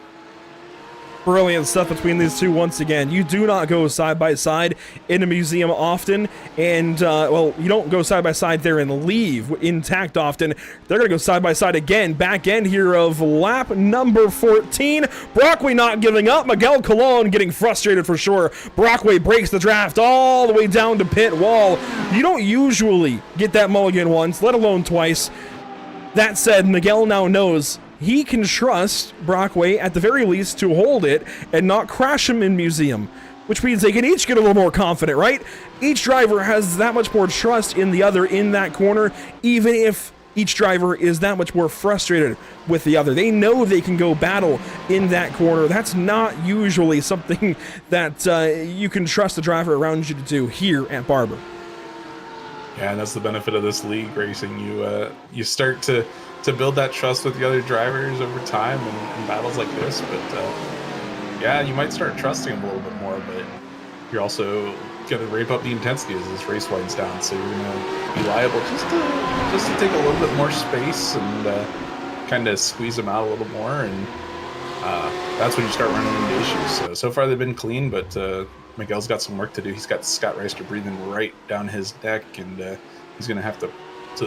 Brilliant stuff between these two once again. You do not go side by side in a museum often, and well, you don't go side by side there and leave intact often. They're going to go side by side again. Back end here of lap number 14. Brockway not giving up. Miguel Colon getting frustrated for sure. Brockway breaks the draft all the way down to pit wall. You don't usually get that mulligan once, let alone twice. That said, Miguel now knows he can trust Brockway at the very least to hold it and not crash him in museum, which means they can each get a little more confident, right? Each driver has that much more trust in the other in that corner, even if each driver is that much more frustrated with the other. They know they can go battle in that corner. That's not usually something that you can trust the driver around you to do here at Barber. Yeah, and that's the benefit of this league racing. You start to build that trust with the other drivers over time in battles like this. But yeah, you might start trusting them a little bit more, but you're also going to ramp up the intensity as this race winds down. So you're going to be liable just to take a little bit more space and kind of squeeze them out a little more. And that's when you start running into issues. So far they've been clean, but Miguel's got some work to do. He's got Scott Reister breathing right down his neck, and he's going to have to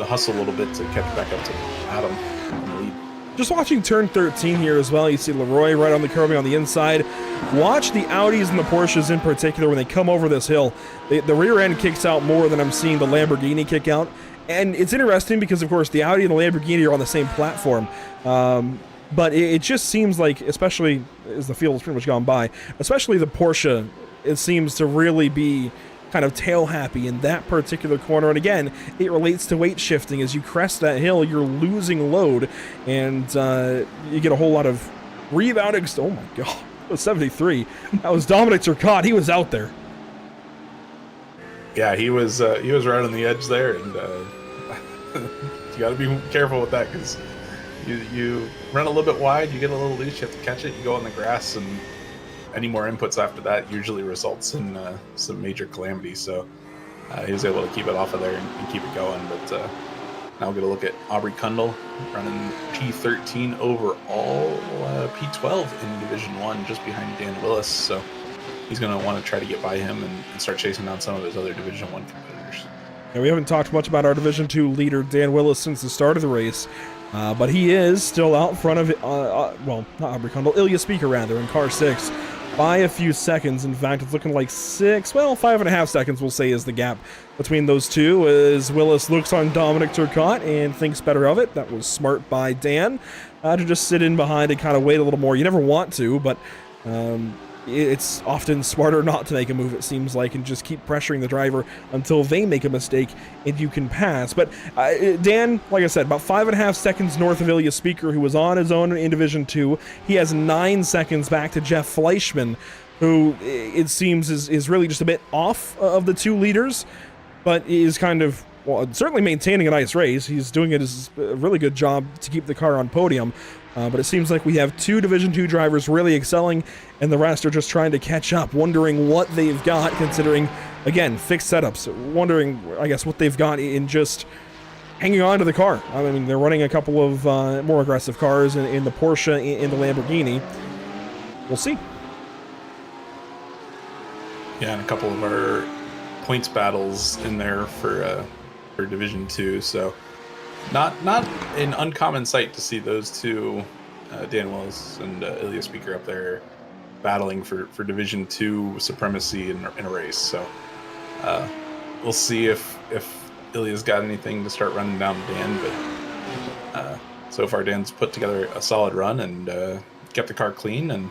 hustle a little bit to catch back up to Adam in the lead. Just watching turn 13 here as well, you see Leroy right on the curbing on the inside. Watch the Audis and the Porsches in particular when they come over this hill. The rear end kicks out more than I'm seeing the Lamborghini kick out. And it's interesting because, of course, the Audi and the Lamborghini are on the same platform. But it just seems like, especially as the field has pretty much gone by, especially the Porsche, it seems to really be kind of tail happy in that particular corner. And again, it relates to weight shifting. As you crest that hill, you're losing load, and you get a whole lot of rebounding. Oh my god, it was 73. That was Dominic Turcotte. He was out there. Yeah, he was right on the edge there, and you got to be careful with that because you run a little bit wide, you get a little loose, you have to catch it, you go on the grass, and any more inputs after that usually results in some major calamity. So he was able to keep it off of there and keep it going. But now we'll get a look at Aubrey Kundle running P13 overall, P12 in Division 1, just behind Dan Willis. So he's going to want to try to get by him and start chasing down some of his other Division 1 competitors. Yeah, we haven't talked much about our Division 2 leader, Dan Willis, since the start of the race. But he is still out front of, well, not Aubrey Kundle, Ilya Speaker, rather, in car 6. By a few seconds. In fact, it's looking like 5.5 seconds, we'll say, is the gap between those two, as Willis looks on Dominic Turcotte and thinks better of it. That was smart by Dan, to just sit in behind and kind of wait a little more. You never want to, but it's often smarter not to make a move, it seems like, and just keep pressuring the driver until they make a mistake and you can pass. But Dan, like I said, about 5.5 seconds north of Ilya Speaker, who was on his own in Division 2. He has 9 seconds back to Jeff Fleischman, who it seems is really just a bit off of the two leaders, but is kind of, well, certainly maintaining a nice race. He's doing it as a really good job to keep the car on podium. But it seems like we have 2 Division 2 drivers really excelling, and the rest are just trying to catch up, wondering what they've got, considering, again, fixed setups, wondering, I guess, what they've got in just hanging on to the car. I mean, they're running a couple of more aggressive cars in the Porsche, in the Lamborghini. We'll see. Yeah, and a couple of our points battles in there for Division 2, so not an uncommon sight to see those two, Dan Willis and Ilya Speaker, up there battling for Division 2 supremacy in a race. So we'll see if Ilya's got anything to start running down Dan, but so far Dan's put together a solid run and kept the car clean and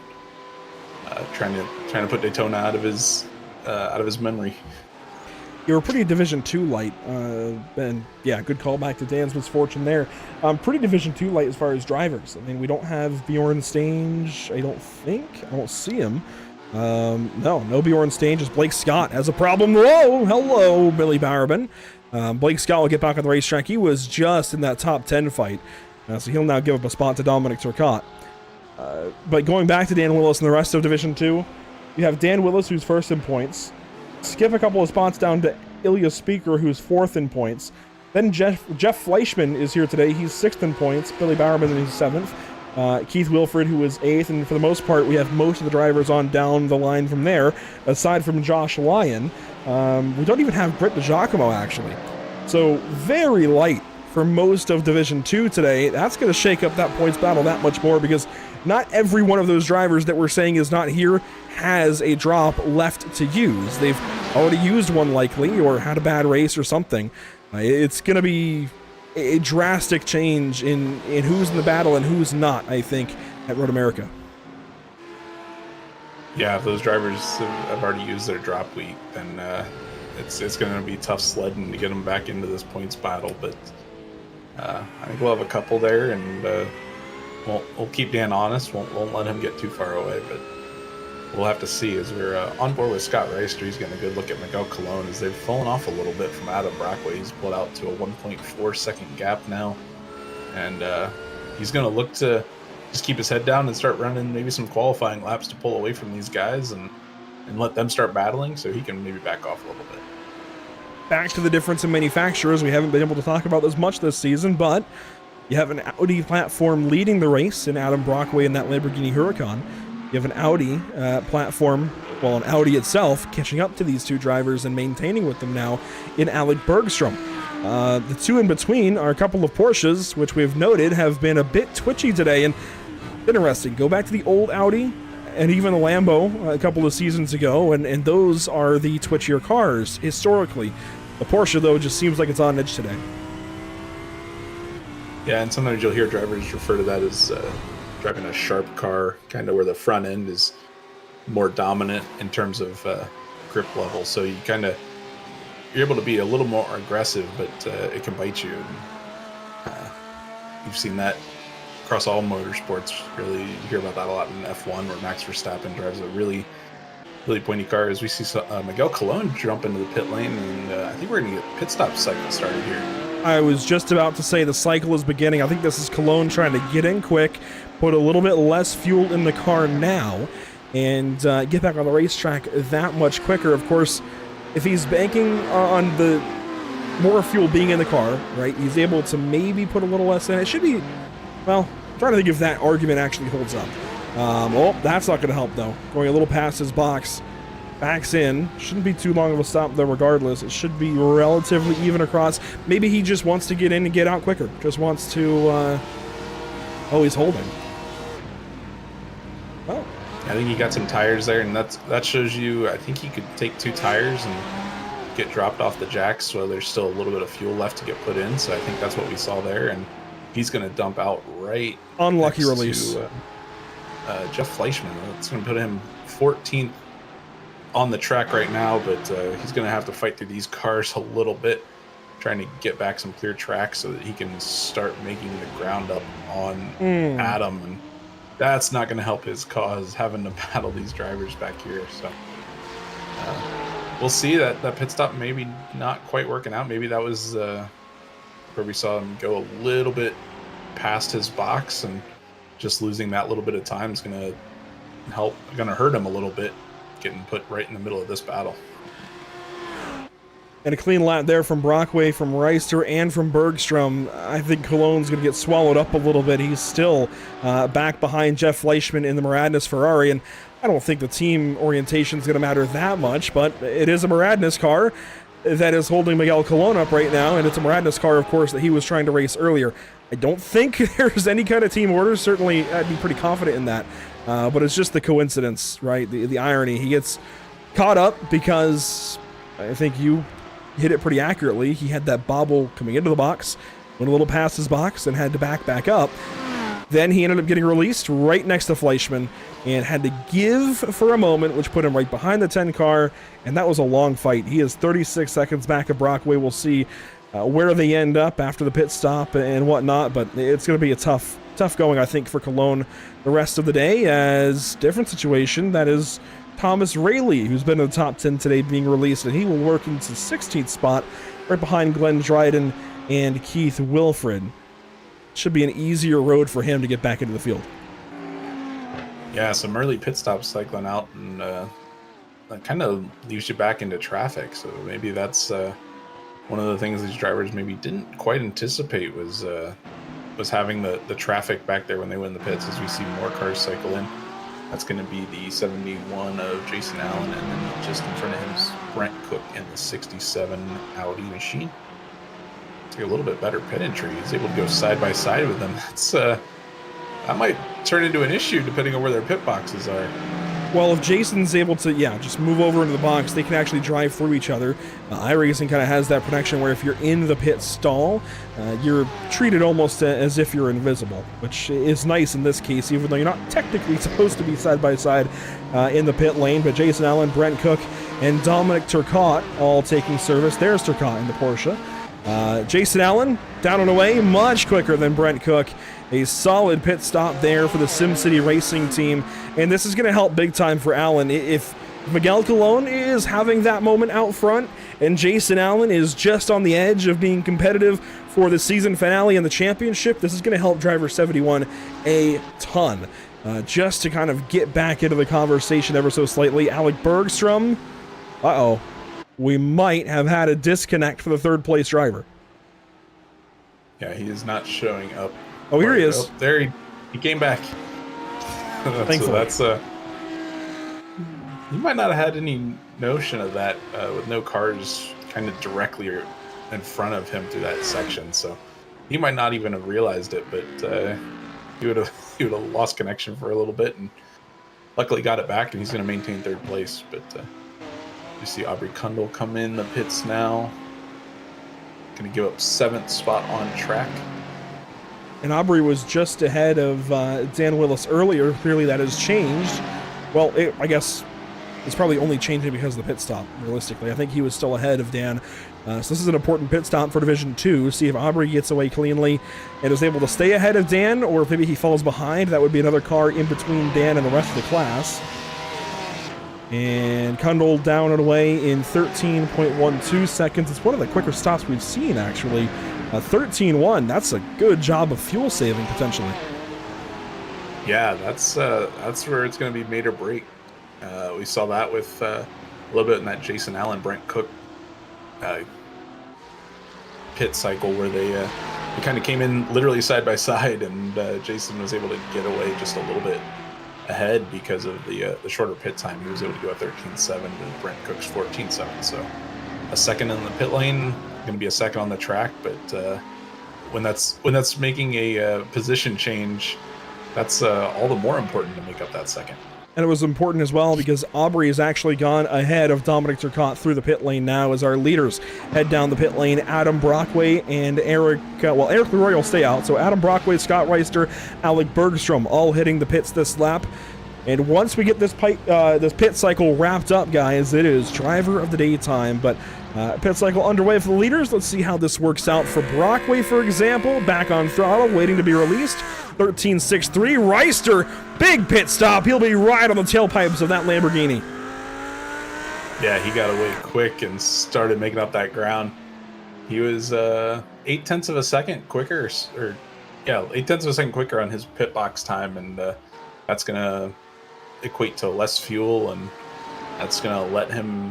trying to put Daytona out of his out of his memory. You were pretty Division 2 light, and yeah, good call back to Dan's misfortune there. Pretty Division 2 light as far as drivers. I mean, we don't have Bjorn Stange, I don't think. I don't see him. No Bjorn Stange, just Blake Scott has a problem. Whoa, hello, Billy Barber. Blake Scott will get back on the racetrack. He was just in that top 10 fight, so he'll now give up a spot to Dominic Turcotte. But going back to Dan Willis and the rest of Division 2, you have Dan Willis, who's first in points. Skip a couple of spots down to Ilya Speaker, who's fourth in points. Then Jeff Fleischman is here today. He's sixth in points. Billy Bowerman is seventh. Keith Wilfred, who is eighth. And for the most part, we have most of the drivers on down the line from there, aside from Josh Lyon. We don't even have Britt DiGiacomo, actually. So very light for most of Division 2 today. That's going to shake up that points battle that much more, because not every one of those drivers that we're saying is not here has a drop left to use. They've already used one likely, or had a bad race or something. It's going to be a drastic change in who's in the battle and who's not, I think, at Road America. Yeah, if those drivers have already used their drop week, then it's going to be tough sledding to get them back into this points battle. But I think we'll have a couple there, and we'll keep Dan honest. Won't let him get too far away, but we'll have to see. As we're on board with Scott Reister, he's getting a good look at Miguel Colon, as they've fallen off a little bit from Adam Brockway. He's pulled out to a 1.4 second gap now, and he's going to look to just keep his head down and start running maybe some qualifying laps to pull away from these guys and let them start battling, so he can maybe back off a little bit. Back to the difference in manufacturers. We haven't been able to talk about this much this season, but you have an Audi platform leading the race in Adam Brockway in that Lamborghini Huracan. You have an Audi platform, well, an Audi itself, catching up to these two drivers and maintaining with them now in Alec Bergstrom. The two in between are a couple of Porsches, which we've noted have been a bit twitchy today. And interesting, go back to the old Audi and even the Lambo a couple of seasons ago, and those are the twitchier cars historically. The Porsche, though, just seems like it's on edge today. Yeah, and sometimes you'll hear drivers refer to that as driving a sharp car, kind of where the front end is more dominant in terms of grip level. So you're able to be a little more aggressive, but it can bite you. And, you've seen that across all motorsports. Really, you hear about that a lot in F1, where Max Verstappen drives a really pointy car. As we see Miguel Colon jump into the pit lane, and I think we're going to get pit stop cycle started here. I was just about to say the cycle is beginning. I think this is Cologne trying to get in quick, put a little bit less fuel in the car now, and get back on the racetrack that much quicker. Of course, if he's banking on the more fuel being in the car, right, he's able to maybe put a little less in. It should be, well, I'm trying to think if that argument actually holds up. Well, that's not going to help, though. Going a little past his box, backs in. Shouldn't be too long of a stop, though, regardless. It should be relatively even across. Maybe he just wants to get in and get out quicker. Just wants to, oh, he's holding. Oh. I think he got some tires there, and that shows you, I think he could take two tires and get dropped off the jacks, so there's still a little bit of fuel left to get put in. So I think that's what we saw there, and he's going to dump out right unlucky release to, Jeff Fleischman. It's going to put him 14th on the track right now, but he's going to have to fight through these cars a little bit, trying to get back some clear tracks so that he can start making the ground up on Adam. And that's not going to help his cause, having to battle these drivers back here. So we'll see. That pit stop maybe not quite working out. Maybe that was where we saw him go a little bit past his box, and just losing that little bit of time is going to hurt him a little bit, getting put right in the middle of this battle. And a clean lap there from Brockway, from Reister, and from Bergstrom. I think Cologne's going to get swallowed up a little bit. He's still back behind Jeff Fleischman in the Maradnes Ferrari, and I don't think the team orientation is going to matter that much, but it is a Maradnes car that is holding Miguel Colon up right now, and it's a Maradnes car, of course, that he was trying to race earlier. I don't think there's any kind of team order. Certainly, I'd be pretty confident in that. But it's just the coincidence, right? The irony. He gets caught up because I think you hit it pretty accurately. He had that bobble coming into the box, went a little past his box, and had to back up. Then he ended up getting released right next to Fleischmann and had to give for a moment, which put him right behind the 10 car, and that was a long fight. He is 36 seconds back of Brockway. We'll see where they end up after the pit stop and whatnot, but it's going to be a tough going, I think, for Cologne the rest of the day, as different situation, that is Thomas Rayleigh, who's been in the top 10 today, being released, and he will work into the 16th spot right behind Glenn Dryden and Keith Wilfred. Should be an easier road for him to get back into the field. Yeah, some early pit stops cycling out, and that kind of leaves you back into traffic. So maybe that's one of the things these drivers maybe didn't quite anticipate was having the traffic back there when they went in the pits. As we see more cars cycle in, that's going to be the 71 of Jason Allen, and then just in front of him is Brent Cook in the 67 Audi machine. It's a little bit better pit entry. He's able to go side by side with them. That's that might turn into an issue depending on where their pit boxes are. Well, if Jason's able to, just move over into the box, they can actually drive through each other. iRacing kind of has that protection where if you're in the pit stall, you're treated almost as if you're invisible, which is nice in this case, even though you're not technically supposed to be side by side in the pit lane. But Jason Allen, Brent Cook, and Dominic Turcotte all taking service. There's Turcotte in the Porsche. Jason Allen, down and away, much quicker than Brent Cook. A solid pit stop there for the SimCity Racing team, and this is going to help big time for Allen. If Miguel Colon is having that moment out front, and Jason Allen is just on the edge of being competitive for the season finale and the championship, this is going to help driver 71 a ton. Just to kind of get back into the conversation ever so slightly, Alec Bergstrom, we might have had a disconnect for the third place driver. Yeah, he is not showing up. Oh, here he is. Oh, there he came back. Thankfully. You might not have had any notion of that with no cars kind of directly in front of him through that section. So he might not even have realized it, but he would have lost connection for a little bit, and luckily got it back, and he's going to maintain third place. But you see Aubrey Kundal come in the pits now. Going to give up 7th spot on track. And Aubrey was just ahead of Dan Willis earlier. Clearly that has changed. Well, I guess it's probably only changing because of the pit stop, realistically. I think he was still ahead of Dan. So this is an important pit stop for Division 2. See if Aubrey gets away cleanly and is able to stay ahead of Dan, or if maybe he falls behind. That would be another car in between Dan and the rest of the class. And Kundal down and away in 13.12 seconds. It's one of the quicker stops we've seen, actually. 13.1, that's a good job of fuel saving, potentially. Yeah, that's where it's going to be made or break. We saw that with a little bit in that Jason Allen, Brent Cook pit cycle, where they kind of came in literally side by side, and Jason was able to get away just a little bit ahead because of the shorter pit time. He was able to go at 13.7 to Brent Cook's 14.7. So a second in the pit lane, going to be a second on the track, but when that's making a position change, that's all the more important to make up that second. And it was important as well because Aubrey has actually gone ahead of Dominic Turcotte through the pit lane now as our leaders head down the pit lane. Adam Brockway and Eric Leroy will stay out. So Adam Brockway, Scott Reister, Alec Bergstrom all hitting the pits this lap. And once we get this pit cycle wrapped up, guys, it is driver of the day time. But pit cycle underway for the leaders. Let's see how this works out for Brockway, for example. Back on throttle, waiting to be released. 13.63. Reister, big pit stop. He'll be right on the tailpipes of that Lamborghini. Yeah, he got away quick and started making up that ground. He was 0.8 of a second quicker, 0.8 of a second quicker on his pit box time, and that's going to equate to less fuel, and that's going to let him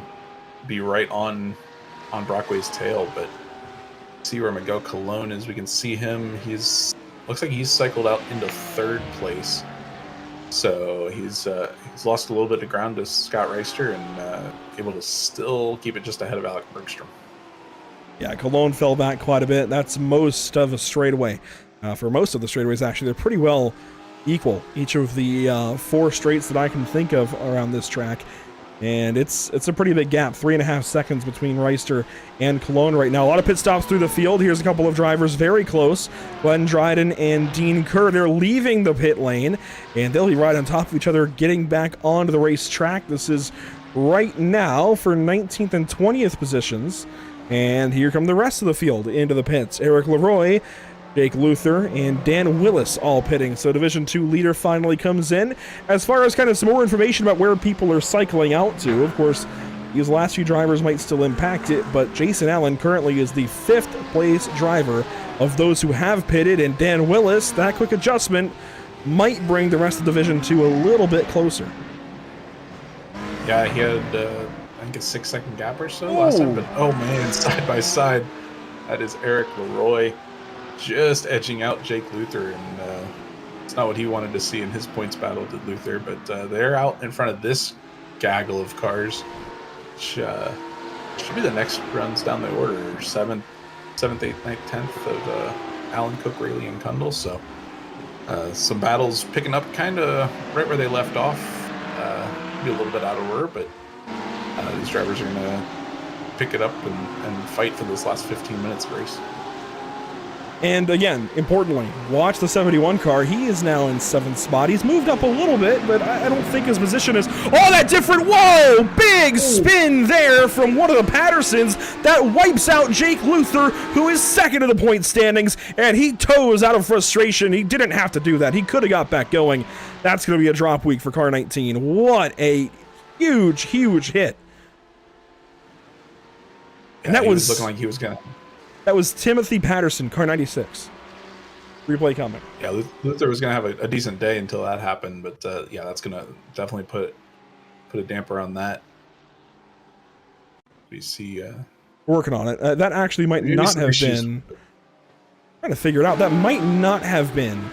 be right on Brockway's tail. But see where Miguel Colon is. We can see him. Looks like he's cycled out into third place. So he's lost a little bit of ground to Scott Reister, and able to still keep it just ahead of Alec Bergstrom. Yeah, Colon fell back quite a bit. That's most of a straightaway. For most of the straightaways, actually, they're pretty well equal. Each of the 4 straights that I can think of around this track. And it's a pretty big gap, 3.5 seconds between Reister and Cologne right now. A lot of pit stops through the field. Here's a couple of drivers very close. Glenn Dryden and Dean Kerr, they're leaving the pit lane, and they'll be right on top of each other, getting back onto the racetrack. This is right now for 19th and 20th positions. And here come the rest of the field into the pits. Eric Leroy, Jake Luther, and Dan Willis all pitting. So Division 2 leader finally comes in. As far as kind of some more information about where people are cycling out to, of course, these last few drivers might still impact it, but Jason Allen currently is the 5th place driver of those who have pitted, and Dan Willis, that quick adjustment might bring the rest of Division 2 a little bit closer. Yeah, he had, I think, a 6-second gap or so last time, but oh man, side by side, that is Eric Leroy just edging out Jake Luther, and it's not what he wanted to see in his points battle to Luther, but they're out in front of this gaggle of cars, which should be the next runs down the order, 7th, 8th, 9th, 10th of Allen, Cook, Rayleigh, and Kundle, so some battles picking up kind of right where they left off, be a little bit out of order, but these drivers are going to pick it up and fight for this last 15 minutes of race. And again, importantly, watch the 71 car. He is now in 7th spot. He's moved up a little bit, but I don't think his position is all that different. Whoa! Big spin there from one of the Pattersons. That wipes out Jake Luther, who is 2nd in the point standings, and he toes out of frustration. He didn't have to do that. He could have got back going. That's going to be a drop week for car 19. What a huge, huge hit. And Yeah, that he was looking like he was going to... That was Timothy Patterson, car 96. Replay coming. Yeah, Luther was going to have a decent day until that happened, but yeah, that's going to definitely put a damper on that. We see... Working on it. That actually might not have been... trying to figure it out. That might not have been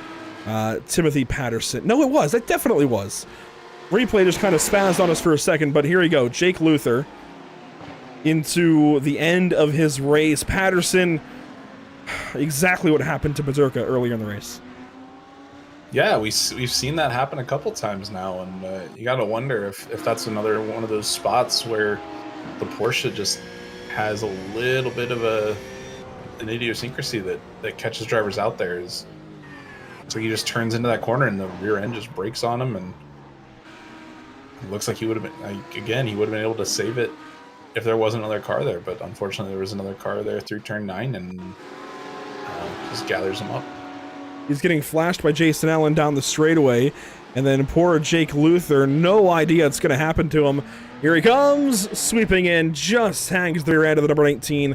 Timothy Patterson. No, it was. That definitely was. Replay just kind of spazzed on us for a second, but here we go. Jake Luther into the end of his race. Patterson, exactly what happened to Mazurka earlier in the race. Yeah, we've seen that happen a couple times now, and you got to wonder if that's another one of those spots where the Porsche just has a little bit of an idiosyncrasy that catches drivers out there. So he just turns into that corner and the rear end just brakes on him, and it looks like he would have been, again, he would have been able to save it if there wasn't another car there, but unfortunately there was another car there through turn 9 and just gathers him up. He's getting flashed by Jason Allen down the straightaway, and then poor Jake Luther, no idea it's going to happen to him. Here he comes, sweeping in, just hangs the rear end of the number 19.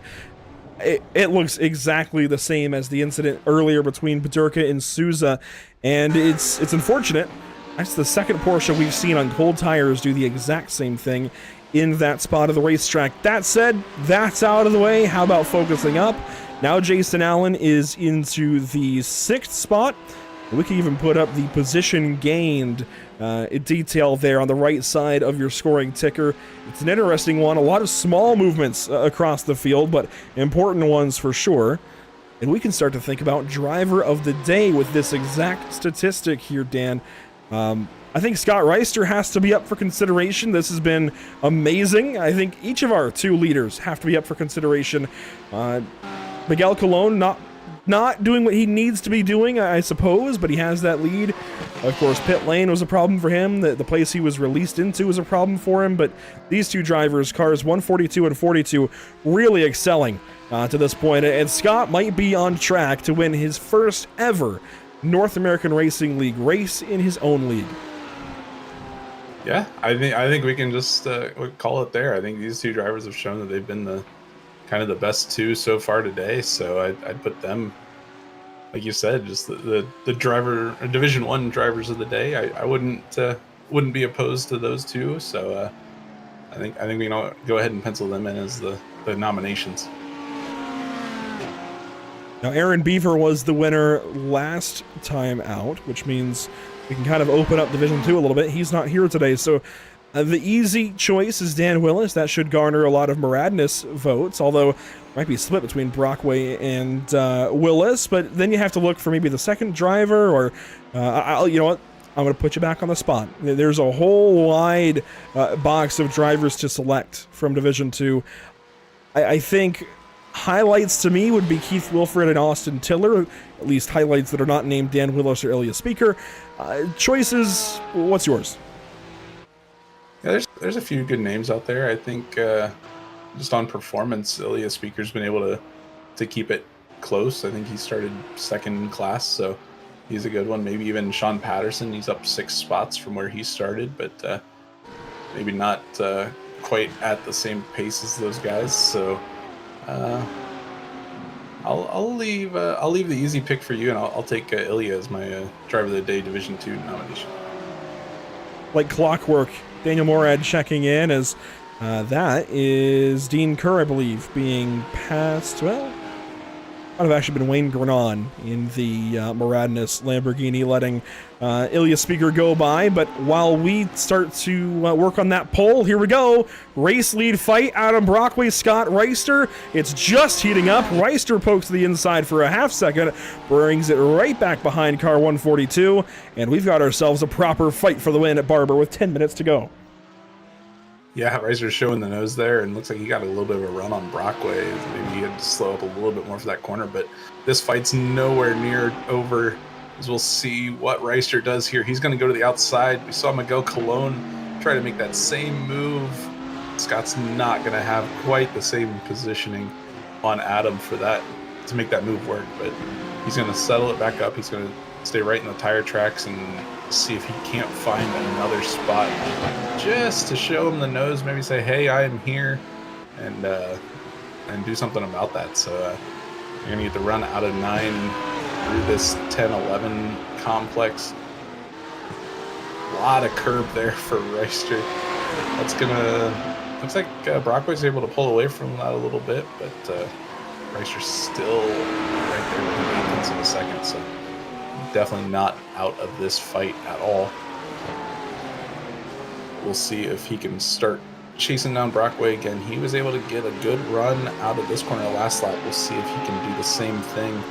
It looks exactly the same as the incident earlier between Bedurka and Souza, and it's unfortunate. That's the second Porsche we've seen on cold tires do the exact same thing in that spot of the racetrack. That said, that's out of the way. How about focusing up? Now Jason Allen is into the 6th spot. We can even put up the position gained detail there on the right side of your scoring ticker. It's an interesting one. A lot of small movements across the field, but important ones for sure. And we can start to think about driver of the day with this exact statistic here, Dan. I think Scott Reister has to be up for consideration. This has been amazing. I think each of our 2 leaders have to be up for consideration. Miguel Colon not doing what he needs to be doing, I suppose, but he has that lead. Of course, pit lane was a problem for him. The place he was released into was a problem for him, but these 2 drivers, cars 142 and 42, really excelling to this point. And Scott might be on track to win his first ever North American Racing League race in his own league. Yeah, I think we can just call it there. I think these 2 drivers have shown that they've been the kind of the best 2 so far today. So I'd put them, like you said, just the driver Division 1 drivers of the day. I wouldn't be opposed to those 2. So I think we can go ahead and pencil them in as the nominations. Now Aaron Beaver was the winner last time out, which means we can kind of open up Division 2 a little bit. He's not here today, so the easy choice is Dan Willis. That should garner a lot of Muradness votes, although it might be split between Brockway and Willis. But then you have to look for maybe the second driver, or you know what? I'm going to put you back on the spot. There's a whole wide box of drivers to select from Division 2. I think highlights to me would be Keith Wilfred and Austin Tiller, at least highlights that are not named Dan Willis or Ilya Speaker. Choices, what's yours? Yeah, there's a few good names out there. I think just on performance, Ilya Speaker's been able to keep it close. I think he started second in class, so he's a good one. Maybe even Sean Patterson. He's up 6 spots from where he started, but maybe not quite at the same pace as those guys. So I'll leave the easy pick for you, and I'll take Ilya as my driver of the day Division 2 nomination. Like clockwork, Daniel Morad checking in as that is Dean Kerr, I believe, being passed. Well, might have actually been Wayne Grenon in the Moradness Lamborghini, letting Ilya Speaker go by. But while we start to work on that poll, here we go. Race lead fight, Adam Brockway, Scott Reister. It's just heating up. Reister pokes to the inside for a half second, brings it right back behind car 142, and we've got ourselves a proper fight for the win at Barber with 10 minutes to go. Yeah, Reiser's showing the nose there, and looks like he got a little bit of a run on Brockway. Maybe he had to slow up a little bit more for that corner, but this fight's nowhere near over, as we'll see what Reiser does here. He's going to go to the outside. We saw Miguel Colon try to make that same move. Scott's not going to have quite the same positioning on Adam for that, to make that move work, but he's going to settle it back up. He's going to stay right in the tire tracks and see if he can't find another spot just to show him the nose, maybe say, hey, I am here, and do something about that. So you're gonna get the run out of 9 through this 10-11 complex. A lot of curb there for Reister. That's looks like Brockway's able to pull away from that a little bit, but Reister's still right there within 8 tenths of a second, so definitely not out of this fight at all. We'll see if he can start chasing down Brockway again. He was able to get a good run out of this corner last lap. We'll see if he can do the same thing.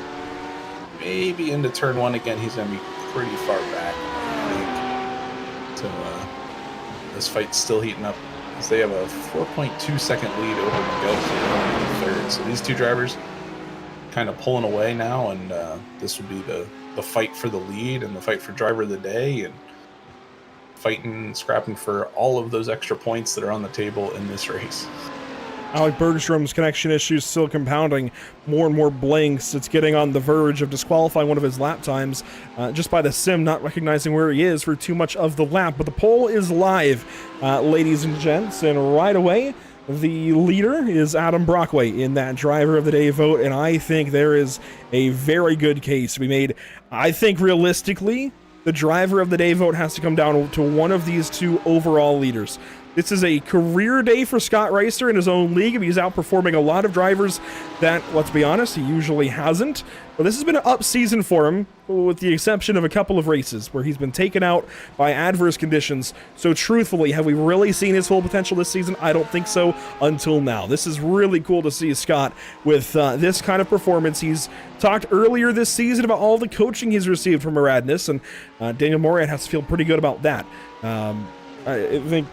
Maybe into turn 1 again. He's going to be pretty far back, I think. So this fight's still heating up, as they have a 4.2 second lead over Miguel in the third. So these two drivers kind of pulling away now, and this would be the fight for the lead and the fight for driver of the day, and fighting, scrapping for all of those extra points that are on the table in this race. Alec Bergstrom's connection issues still compounding. More and more blinks. It's getting on the verge of disqualifying one of his lap times just by the sim not recognizing where he is for too much of the lap. But the poll is live, ladies and gents, and right away the leader is Adam Brockway in that driver of the day vote, and I think there is a very good case to be made. I think realistically, the driver of the day vote has to come down to one of these two overall leaders. This is a career day for Scott Reister in his own league. He's outperforming a lot of drivers that, let's be honest, he usually hasn't. But this has been an up season for him, with the exception of a couple of races where he's been taken out by adverse conditions. So truthfully, have we really seen his full potential this season? I don't think so until now. This is really cool to see Scott with this kind of performance. He's talked earlier this season about all the coaching he's received from Moradness, and Daniel Morad has to feel pretty good about that. I think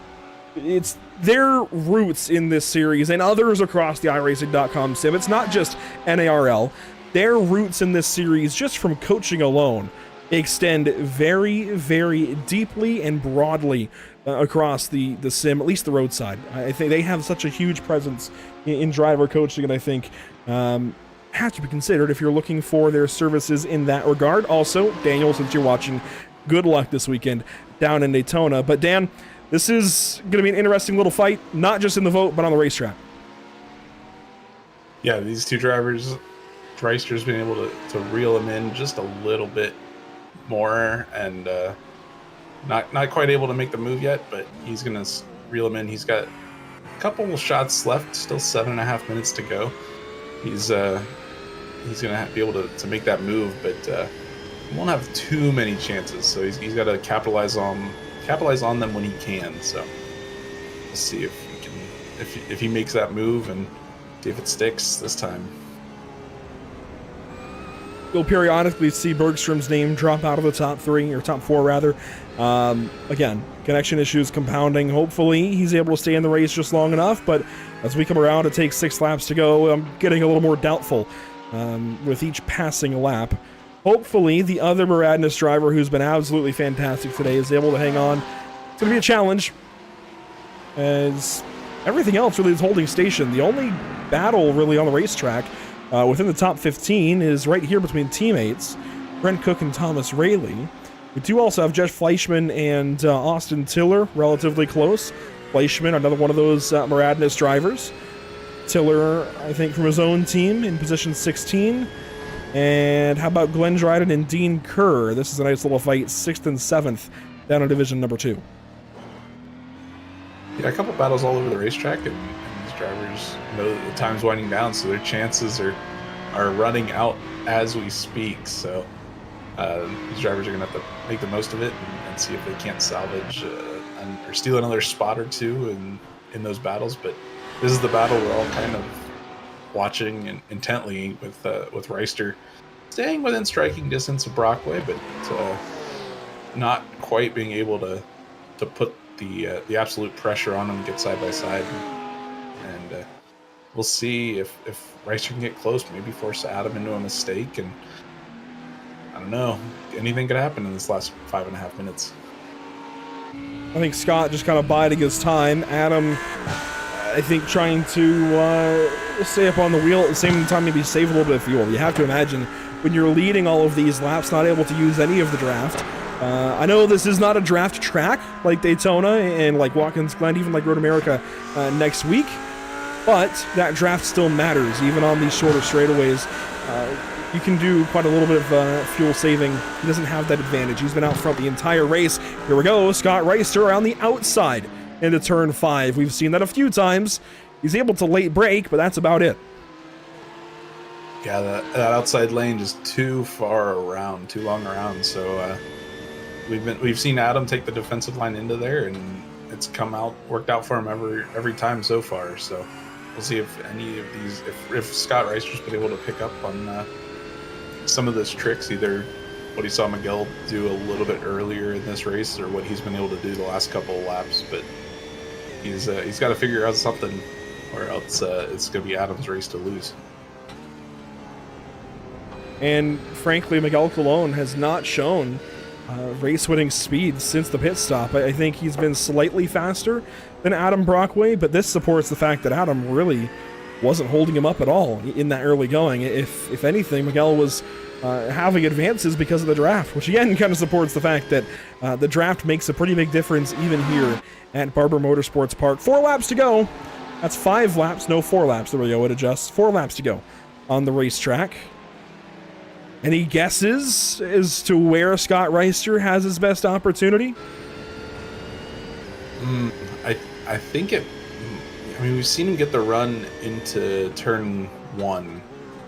it's their roots in this series and others across the iRacing.com sim. It's not just NARL. Their roots in this series, just from coaching alone, extend very, very deeply and broadly across the sim, at least the roadside. I think they have such a huge presence in driver coaching, and I think have to be considered if you're looking for their services in that regard. Also, Daniel, since you're watching, good luck this weekend down in Daytona. But Dan, this is going to be an interesting little fight, not just in the vote, but on the racetrack. Yeah, these two drivers, Reister's been able to reel him in just a little bit more, and not quite able to make the move yet, but he's going to reel him in. He's got a couple shots left, still 7.5 minutes to go. He's going to be able to make that move, but he won't have too many chances, so he's got to capitalize on them when he can. So we'll see if he can, if he makes that move, and see if it sticks this time. You'll periodically see Bergstrom's name drop out of the top 3, or top 4 rather. Again, connection issues compounding. Hopefully he's able to stay in the race just long enough, but as we come around, it takes 6 laps to go. I'm getting a little more doubtful with each passing lap. Hopefully the other Muradness driver, who's been absolutely fantastic today, is able to hang on. It's going to be a challenge, as everything else really is holding station. The only battle really on the racetrack within the top 15 is right here between teammates, Brent Cook and Thomas Rayleigh. We do also have Jeff Fleischman and Austin Tiller relatively close. Fleischman, another one of those Muradness drivers. Tiller, I think, from his own team in position 16. And how about Glenn Dryden and Dean Kerr? This is a nice little fight, 6th and 7th, down in division number 2. Yeah, a couple battles all over the racetrack, and these drivers know that the time's winding down, so their chances are running out as we speak. So these drivers are going to have to make the most of it and see if they can't salvage or steal another spot or two in those battles. But this is the battle we're all kind of watching intently, with Reister staying within striking distance of Brockway, but not quite being able to put the absolute pressure on him, get side by side, and we'll see if Reister can get close, maybe force Adam into a mistake, and I don't know, anything could happen in this last 5.5 minutes. I think Scott just kind of biding his time. Adam, I think, trying to stay up on the wheel at the same time, maybe save a little bit of fuel. You have to imagine when you're leading all of these laps, not able to use any of the draft. I know this is not a draft track like Daytona and like Watkins Glen, even like Road America next week, but that draft still matters, even on these shorter straightaways. You can do quite a little bit of fuel saving. He doesn't have that advantage. He's been out front the entire race. Here we go, Scott Reister around the outside into turn 5. We've seen that a few times. He's able to late brake, but that's about it. Yeah, that outside lane just too far around, too long around. So we've seen Adam take the defensive line into there, and it's worked out for him every time so far. So we'll see if any of these, if Scott Reister's been able to pick up on some of those tricks, either what he saw Miguel do a little bit earlier in this race, or what he's been able to do the last couple of laps. But he's got to figure out something, or else it's going to be Adam's race to lose. And frankly, Miguel Colon has not shown race-winning speed since the pit stop. I think he's been slightly faster than Adam Brockway, but this supports the fact that Adam really wasn't holding him up at all in that early going. If anything, Miguel was having advances because of the draft, which again kind of supports the fact that the draft makes a pretty big difference even here at Barber Motorsports Park. 4 laps to go. That's 5 laps, no 4 laps. There we go, it adjusts. 4 laps to go on the racetrack. Any guesses as to where Scott Reister has his best opportunity? I think we've seen him get the run into turn 1.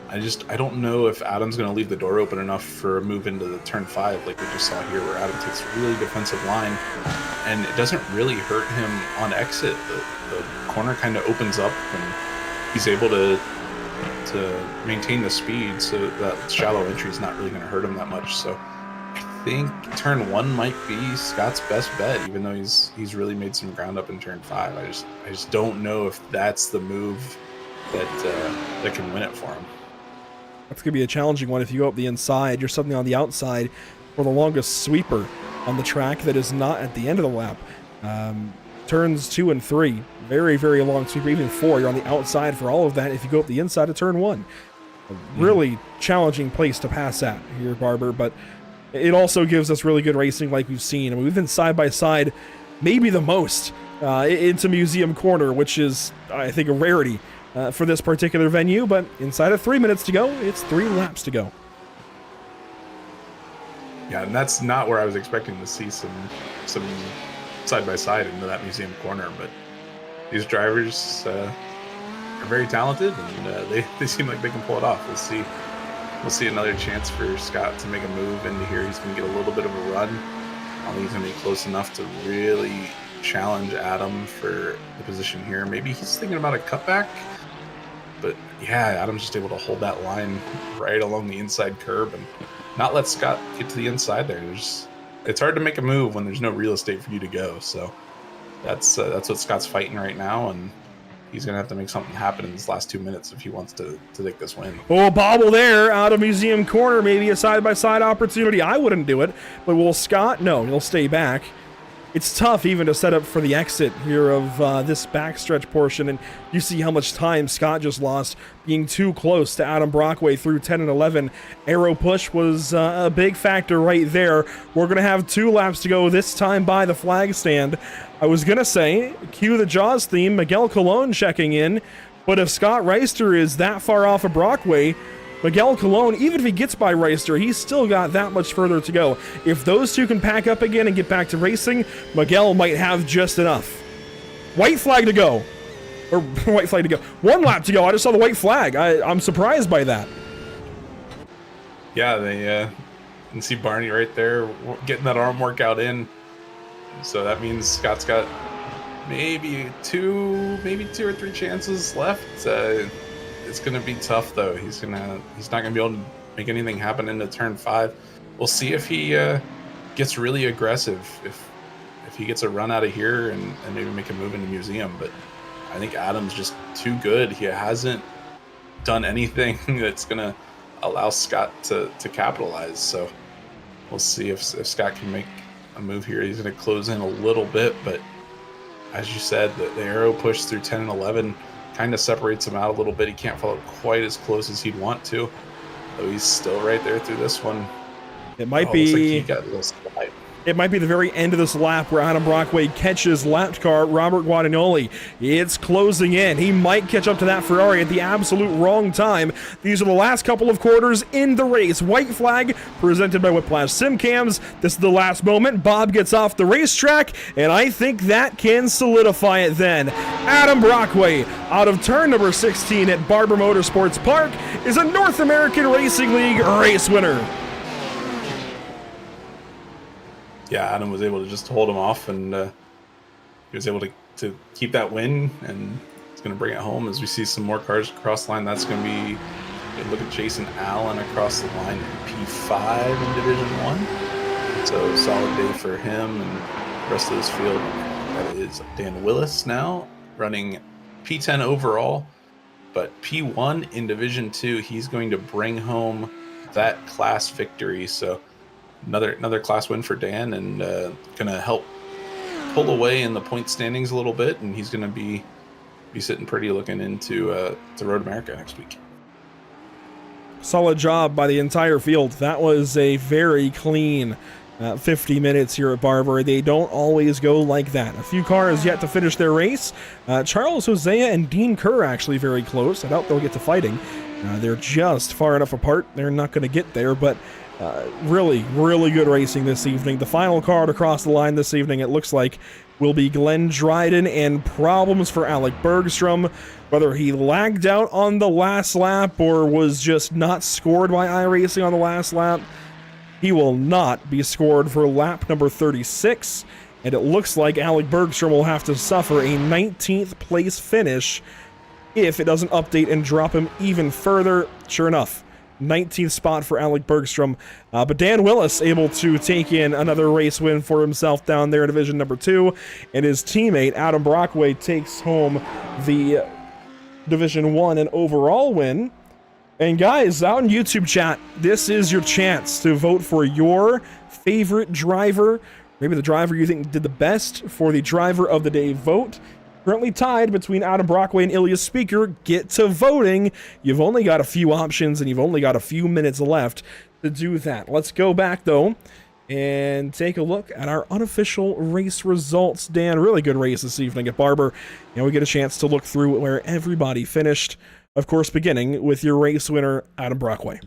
I don't know if Adam's going to leave the door open enough for a move into the turn 5 like we just saw here, where Adam takes a really defensive line, and it doesn't really hurt him on exit. The corner kind of opens up, and he's able to maintain the speed, so that shallow entry is not really going to hurt him that much. So I think turn 1 might be Scott's best bet, even though he's really made some ground up in turn 5. I just don't know if that's the move that can win it for him. That's going to be a challenging one. If you go up the inside, you're suddenly on the outside for the longest sweeper on the track that is not at the end of the lap. Turns 2 and 3, very, very long sweeper. Even 4, you're on the outside for all of that if you go up the inside of turn 1. A really challenging place to pass at here, Barber, but it also gives us really good racing like we've seen. I mean, we've been side by side maybe the most into Museum Corner, which is, I think, a rarity for this particular venue, but inside of 3 minutes to go, it's 3 laps to go. Yeah, and that's not where I was expecting to see some side by side into that Museum Corner, but these drivers are very talented, and they seem like they can pull it off. We'll see another chance for Scott to make a move into here. He's going to get a little bit of a run. I don't think he's going to be close enough to really challenge Adam for the position here. Maybe he's thinking about a cutback. But yeah, Adam's just able to hold that line right along the inside curb and not let Scott get to the inside there. It's hard to make a move when there's no real estate for you to go. So that's what Scott's fighting right now, and he's going to have to make something happen in these last 2 minutes if he wants to take this win. Oh, bobble there out of Museum Corner, maybe a side-by-side opportunity. I wouldn't do it, but will Scott? No, he'll stay back. It's tough even to set up for the exit here of this backstretch portion, and you see how much time Scott just lost being too close to Adam Brockway through 10 and 11. Aero push was a big factor right there. We're going to have 2 laps to go, this time by the flag stand. I was going to say, cue the Jaws theme, Miguel Colon checking in, but if Scott Reister is that far off of Brockway, Miguel Colon, even if he gets by Reister, he's still got that much further to go. If those two can pack up again and get back to racing, Miguel might have just enough. White flag to go. Or white flag to go. 1 lap to go. I just saw the white flag. I'm surprised by that. Yeah, they you can see Barney right there getting that arm workout in. So that means Scott's got maybe two or three chances left. It's going to be tough, though. He's not going to be able to make anything happen into turn 5. We'll see if he gets really aggressive, if he gets a run out of here and maybe make a move into Museum. But I think Adam's just too good. He hasn't done anything that's going to allow Scott to capitalize. So we'll see if Scott can make a move here. He's going to close in a little bit, but as you said, the aero push through 10 and 11 kind of separates him out a little bit. He can't follow quite as close as he'd want to, though he's still right there through this one. It might be. Looks like he got a little slide. It might be the very end of this lap where Adam Brockway catches lapped car Robert Guadagnoli. It's closing in. He might catch up to that Ferrari at the absolute wrong time. These are the last couple of quarters in the race. White flag presented by Whiplash Sim Cams. This is the last moment. Bob gets off the racetrack, and I think that can solidify it then. Adam Brockway, out of turn number 16 at Barber Motorsports Park, is a North American Racing League race winner. Yeah, Adam was able to just hold him off, and he was able to keep that win, and it's going to bring it home as we see some more cars across the line. That's going to be, look at Jason Allen across the line in P5 in Division 1. So solid day for him and the rest of this field. That is Dan Willis now running P10 overall, but P1 in Division 2. He's going to bring home that class victory. So another class win for Dan, and gonna help pull away in the point standings a little bit, and he's gonna be sitting pretty looking into to Road America next week. Solid job by the entire field. That was a very clean 50 minutes here at Barber. They don't always go like that. A few cars yet to finish their race. Charles Hosea and Dean Kerr actually very close. I doubt they'll get to fighting. They're just far enough apart. They're not going to get there, but really good racing this evening. The final car to cross the line this evening, it looks like, will be Glenn Dryden, and problems for Alec Bergstrom. Whether he lagged out on the last lap or was just not scored by iRacing on the last lap, he will not be scored for lap number 36, and it looks like Alec Bergstrom will have to suffer a 19th place finish if it doesn't update and drop him even further. Sure enough, 19th spot for Alec Bergstrom. But Dan Willis able to take in another race win for himself down there in Division number 2, and his teammate Adam Brockway takes home the Division 1 and overall win. And guys, out in YouTube chat, this is your chance to vote for your favorite driver, maybe the driver you think did the best for the driver of the day vote. Currently tied between Adam Brockway and Ilya Speaker. Get to voting. You've only got a few options, and you've only got a few minutes left to do that. Let's go back, though, and take a look at our unofficial race results. Dan, really good race this evening at Barber, and we get a chance to look through where everybody finished. Of course, beginning with your race winner, Adam Brockway.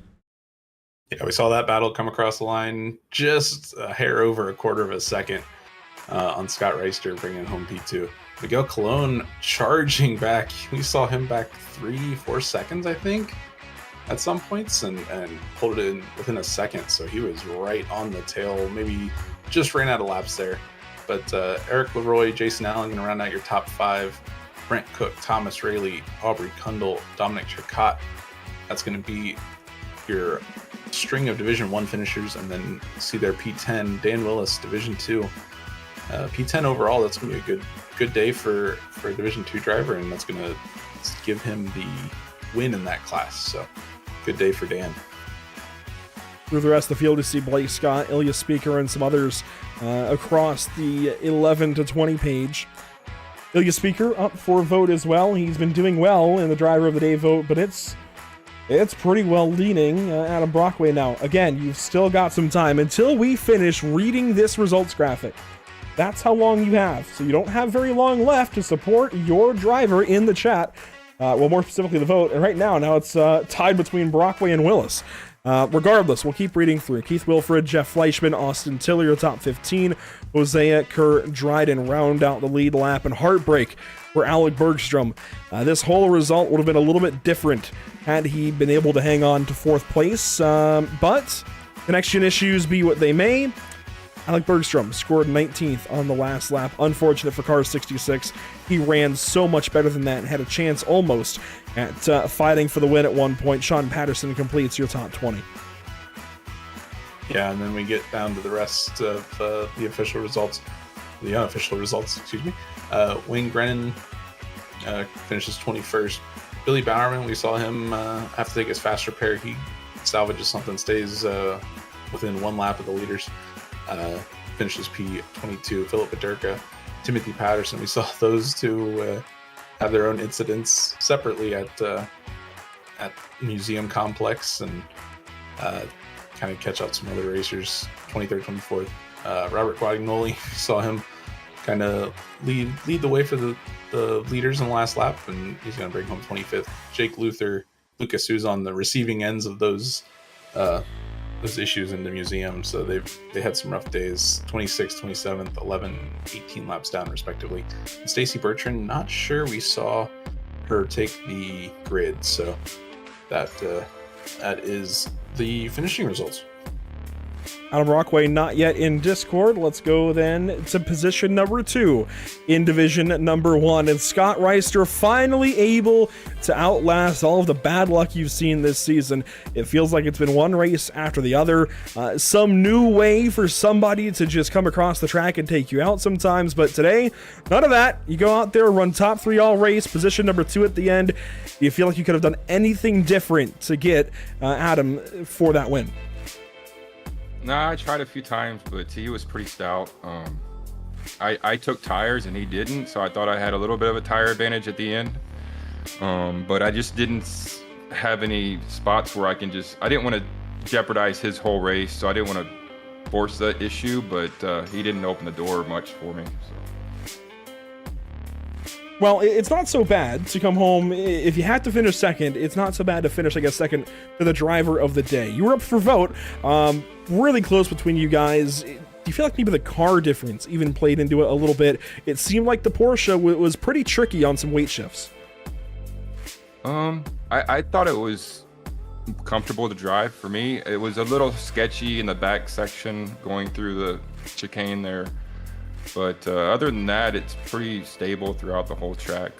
Yeah, we saw that battle come across the line just a hair over a quarter of a second on Scott Reister bringing home P2. Miguel Colon charging back. We saw him back 3-4 seconds, I think, at some points, and pulled it in within a second. So he was right on the tail, maybe just ran out of laps there. But Eric Leroy, Jason Allen going to round out your top 5. Brent Cook, Thomas Rayleigh, Aubrey Kundle, Dominic Turcotte. That's going to be your string of Division 1 finishers, and then see their P10, Dan Willis, Division 2. P10 overall, that's going to be a good day for a Division 2 driver, and that's going to give him the win in that class. So good day for Dan. Through the rest of the field, you see Blake Scott, Ilya Speaker, and some others across the 11 to 20 page. Ilya Speaker up for a vote as well. He's been doing well in the Driver of the Day vote, but it's pretty well leaning Adam Brockway now. Again, you've still got some time until we finish reading this results graphic. That's how long you have. So you don't have very long left to support your driver in the chat. Well, more specifically, the vote. And right now it's tied between Brockway and Willis. Regardless, we'll keep reading through. Keith Wilfred, Jeff Fleischman, Austin Tiller, your top 15. Hosea Kerr Dryden round out the lead lap, and heartbreak for Alec Bergstrom. This whole result would have been a little bit different had he been able to hang on to 4th place. But connection issues be what they may. Alec Bergstrom scored 19th on the last lap. Unfortunate for car 66. He ran so much better than that and had a chance almost at fighting for the win at one point. Sean Patterson completes your top 20. Yeah, and then we get down to the rest of the official results, the unofficial results, excuse me. Wayne Brennan finishes 21st. Billy Bowerman, we saw him have to take his fast repair. He salvages something, stays within 1 lap of the leaders. Finishes P22. Philip Paterka, Timothy Patterson, we saw those two have their own incidents separately at Museum Complex, and kind of catch out some other racers. 23rd, 24th. Robert Guadagnoli, saw him kind of lead the way for the leaders in the last lap, and he's going to bring home 25th. Jake Luther, Lucas, who's on the receiving ends of those issues in the museum, so they had some rough days. 26th, 27th, 11, 18 laps down respectively. And Stacy Bertrand, not sure we saw her take the grid, so that is the finishing results. Adam Brockway not yet in Discord. Let's go then to position number 2 in division number 1. And Scott Reister finally able to outlast all of the bad luck you've seen this season. It feels like it's been one race after the other. Some new way for somebody to just come across the track and take you out sometimes. But today, none of that. You go out there, run top 3 all race, position number 2 at the end. You feel like you could have done anything different to get Adam for that win? Nah, I tried a few times, but he was pretty stout. I took tires and he didn't, so I thought I had a little bit of a tire advantage at the end. But I just didn't have any spots where I didn't want to jeopardize his whole race, so I didn't want to force that issue, but he didn't open the door much for me. So. Well, it's not so bad to come home. If you had to finish second, it's not so bad to finish, I guess, second to the driver of the day. You were up for vote. Really close between you guys. Do you feel like maybe the car difference even played into it a little bit? It seemed like the Porsche was pretty tricky on some weight shifts. I thought it was comfortable to drive for me. It was a little sketchy in the back section going through the chicane there. But other than that, it's pretty stable throughout the whole track.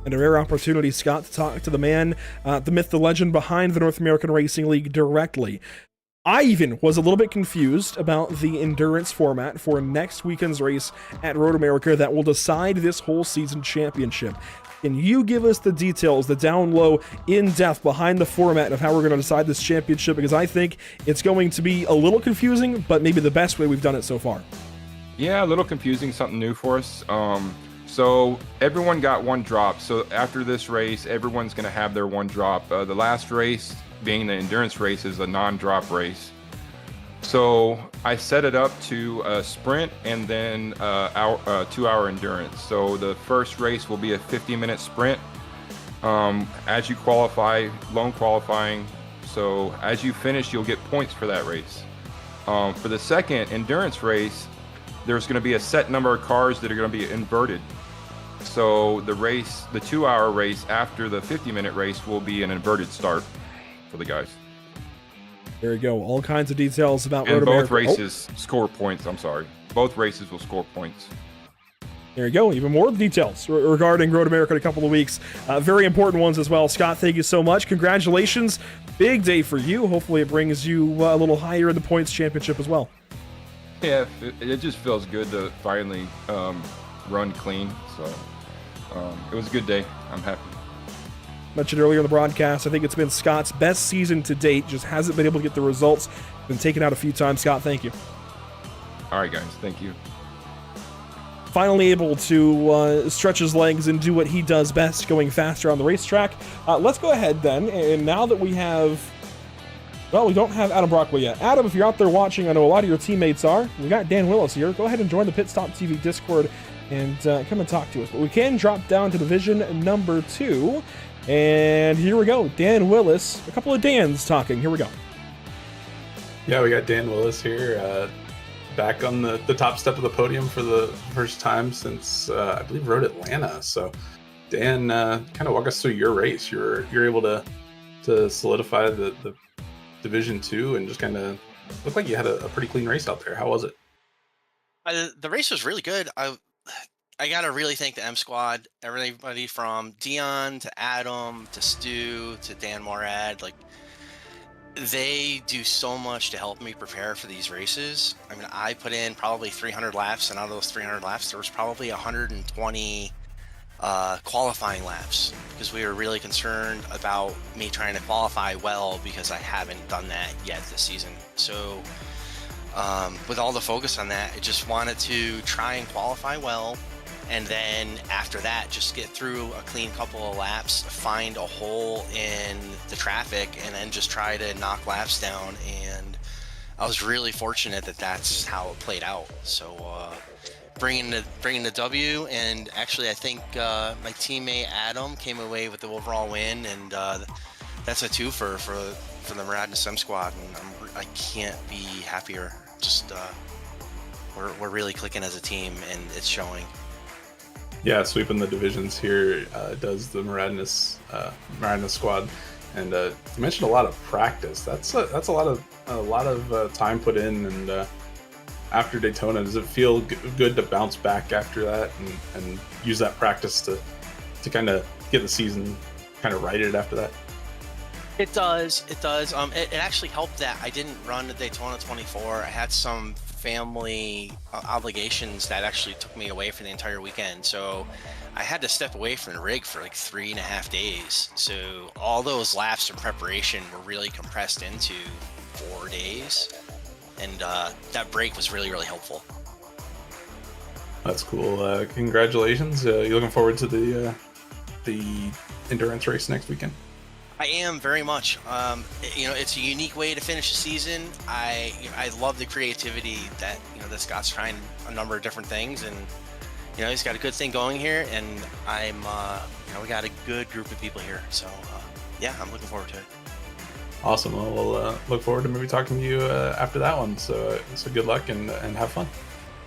And a rare opportunity, Scott, to talk to the man, the myth, the legend behind the North American Racing League directly. I even was a little bit confused about the endurance format for next weekend's race at Road America that will decide this whole season championship. Can you give us the details, the down low, in-depth behind the format of how we're going to decide this championship? Because I think it's going to be a little confusing, but maybe the best way we've done it so far. Yeah, a little confusing, something new for us. So everyone got one drop. So after this race, everyone's going to have their one drop. The last race, being the endurance race, is a non-drop race. So I set it up to a sprint and then 2-hour endurance. So the first race will be a 50-minute sprint. As you qualify, lone qualifying. So as you finish, you'll get points for that race. For the second endurance race, there's going to be a set number of cars that are going to be inverted. So the 2-hour race after the 50-minute race will be an inverted start for the guys. There you go. All kinds of details about and Road both America. races score points. I'm sorry. Both races will score points. There you go. Even more details regarding Road America in a couple of weeks. Very important ones as well. Scott, thank you so much. Congratulations. Big day for you. Hopefully it brings you a little higher in the points championship as well. Yeah, it just feels good to finally run clean. So it was a good day. I'm happy. Mentioned earlier in the broadcast, I think it's been Scott's best season to date. Just hasn't been able to get the results. Been taken out a few times. Scott, thank you. All right, guys. Thank you. Finally able to stretch his legs and do what he does best, going faster on the racetrack. Let's go ahead then, and now that we have... Well, we don't have Adam Brockway yet. Adam, if you're out there watching, I know a lot of your teammates are. We got Dan Willis here. Go ahead and join the Pit Stop TV Discord and come and talk to us. But we can drop down to division number 2. And here we go. Dan Willis. A couple of Dans talking. Here we go. Yeah, we got Dan Willis here. Back on the top step of the podium for the first time since I believe Road Atlanta. So Dan, kind of walk us through your race. You're able to solidify the Division 2 and just kind of looked like you had a pretty clean race out there. How was it? The race was really good. I gotta really thank the M Squad, everybody from Dion to Adam to Stu to Dan Morad. Like, they do so much to help me prepare for these races. I mean, I put in probably 300 laps, and out of those 300 laps, there was probably 120 qualifying laps, because we were really concerned about me trying to qualify well, because I haven't done that yet this season. So with all the focus on that, I just wanted to try and qualify well, and then after that just get through a clean couple of laps, find a hole in the traffic, and then just try to knock laps down. And I was really fortunate that that's how it played out. So bringing the W, and actually I think my teammate Adam came away with the overall win, and that's a twofer for the Muradness M Squad, and I can't be happier. Just we're really clicking as a team, and it's showing. Yeah, sweeping the divisions here does the Muradness squad, and you mentioned a lot of practice. That's a lot of time put in, and after Daytona, does it feel good to bounce back after that and use that practice to kind of get the season kind of righted after that? It does. It actually helped that I didn't run the Daytona 24. I had some family obligations that actually took me away for the entire weekend. So I had to step away from the rig for like 3.5 days. So all those laps of preparation were really compressed into 4 days. And that break was really, really helpful. That's cool. Congratulations. You looking forward to the endurance race next weekend? I am very much. It's a unique way to finish the season. I love the creativity that that Scott's trying a number of different things, and he's got a good thing going here, and I'm we got a good group of people here. So yeah, I'm looking forward to it. Awesome. Well, we'll look forward to maybe talking to you after that one. So good luck and have fun.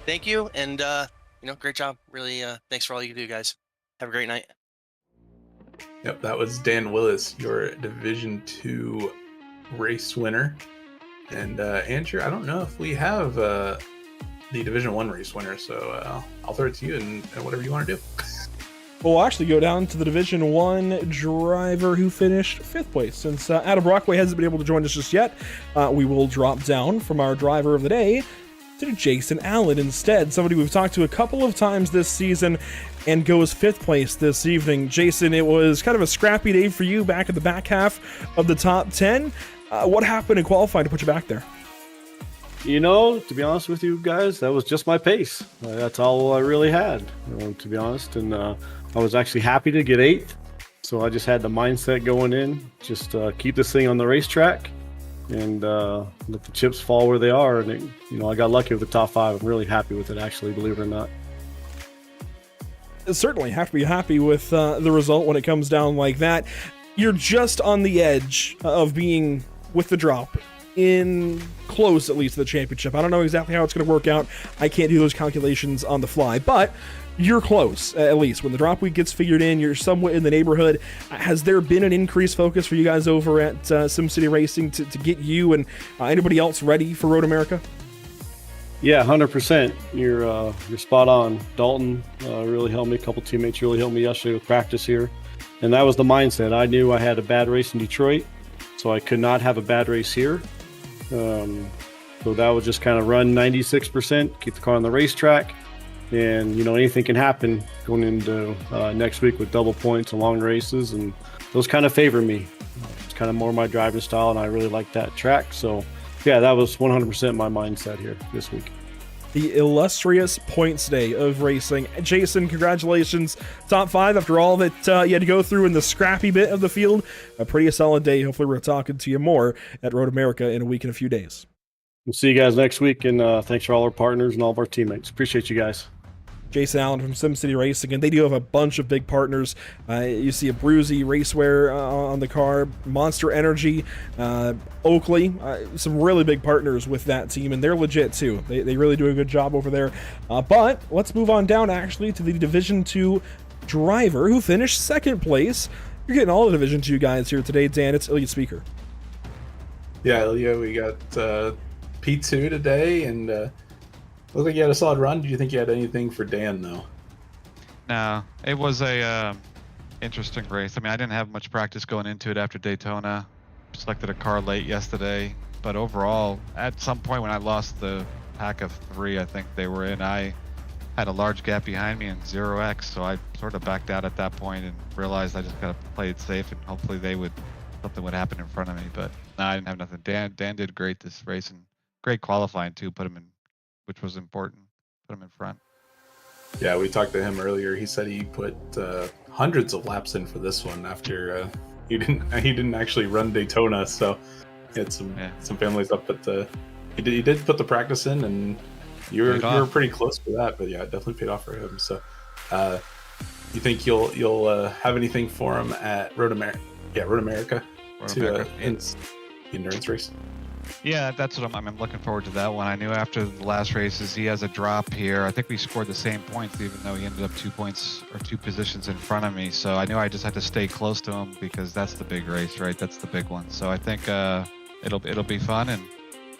Thank you, and great job. Really, thanks for all you do, guys. Have a great night. Yep, that was Dan Willis, your Division 2 race winner. And Andrew, I don't know if we have the Division 1 race winner, so I'll throw it to you and whatever you want to do. We'll actually go down to the Division 1 driver who finished 5th place. Since Adam Brockway hasn't been able to join us just yet, we will drop down from our driver of the day to Jason Allen instead, somebody we've talked to a couple of times this season and goes 5th place this evening. Jason, it was kind of a scrappy day for you back in the back half of the top 10. What happened in qualifying to put you back there? To be honest with you guys, that was just my pace. That's all I really had, to be honest. And I was actually happy to get 8th. So I just had the mindset going in, just keep this thing on the racetrack and let the chips fall where they are. And I got lucky with the top 5. I'm really happy with it, actually, believe it or not. Certainly have to be happy with the result when it comes down like that. You're just on the edge of being with the drop in close, at least, to the championship. I don't know exactly how it's going to work out. I can't do those calculations on the fly, but you're close, at least. When the drop week gets figured in, you're somewhat in the neighborhood. Has there been an increased focus for you guys over at SimCity Racing to get you and anybody else ready for Road America? Yeah, 100%. You're spot on. Dalton really helped me. A couple teammates really helped me yesterday with practice here, and that was the mindset. I knew I had a bad race in Detroit, so I could not have a bad race here. So that was just kind of run 96%, keep the car on the racetrack, and anything can happen going into next week with double points and long races, and those kind of favor me. It's kind of more my driving style, and I really like that track. So yeah, that was 100% my mindset here this week. The illustrious points day of racing. Jason, congratulations. Top 5 after all that you had to go through in the scrappy bit of the field. A pretty solid day. Hopefully we're talking to you more at Road America in a week and a few days. We'll see you guys next week, and thanks for all our partners and all of our teammates. Appreciate you guys. Jason Allen from SimCity Racing, and they do have a bunch of big partners. You see a Bruzy Racewear on the car, Monster Energy, Oakley, some really big partners with that team, and they're legit too. They really do a good job over there. But let's move on down actually to the Division 2 driver who finished second place. You're getting all the Division 2 guys here today, Dan. It's Ilya Speaker. Yeah, Ilya, we got P2 today, and looked like you had a solid run. Do you think you had anything for Dan, though? No, it was a interesting race. I mean, I didn't have much practice going into it after Daytona. Selected a car late yesterday, but overall, at some point when I lost the pack of 3, I think they were in, I had a large gap behind me in 0x, so I sort of backed out at that point and realized I just gotta play it safe and hopefully something would happen in front of me. But no, I didn't have nothing. Dan did great this race and great qualifying too. Put him in, which was important. Put him in front. Yeah, we talked to him earlier. He said he put hundreds of laps in for this one after he didn't actually run Daytona, so he had some family stuff. But he did put the practice in, and you were pretty close to that. But yeah, it definitely paid off for him. So you think you'll have anything for him at Road America? Yeah, Road America in the endurance race. Yeah, that's what I'm looking forward to that one. I knew after the last races he has a drop here. I think we scored the same points, even though he ended up 2 points or 2 positions in front of me. So I knew I just had to stay close to him because that's the big race, right? That's the big one. So I think it'll be fun and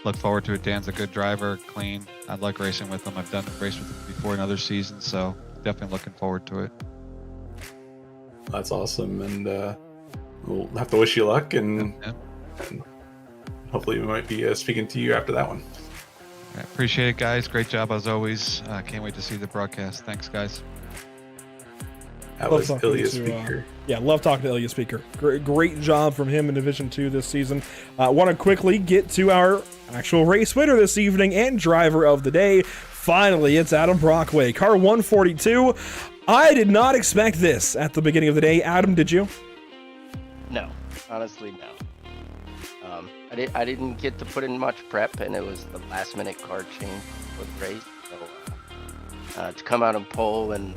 look forward to it. Dan's a good driver, clean. I like racing with him. I've done race with him before in other seasons, so definitely looking forward to it. That's awesome, and we'll have to wish you luck, and hopefully we might be speaking to you after that one. I appreciate it, guys. Great job as always. Can't wait to see the broadcast. Thanks, guys. That was Ilya Speaker. Love talking to Ilya Speaker. Great job from him in Division 2 this season. Want to quickly get to our actual race winner this evening and driver of the day. Finally, it's Adam Brockway, car 142. I did not expect this at the beginning of the day. Adam, did you? No, honestly, no. I didn't get to put in much prep, and it was the last-minute car change for the race. So to come out and pole and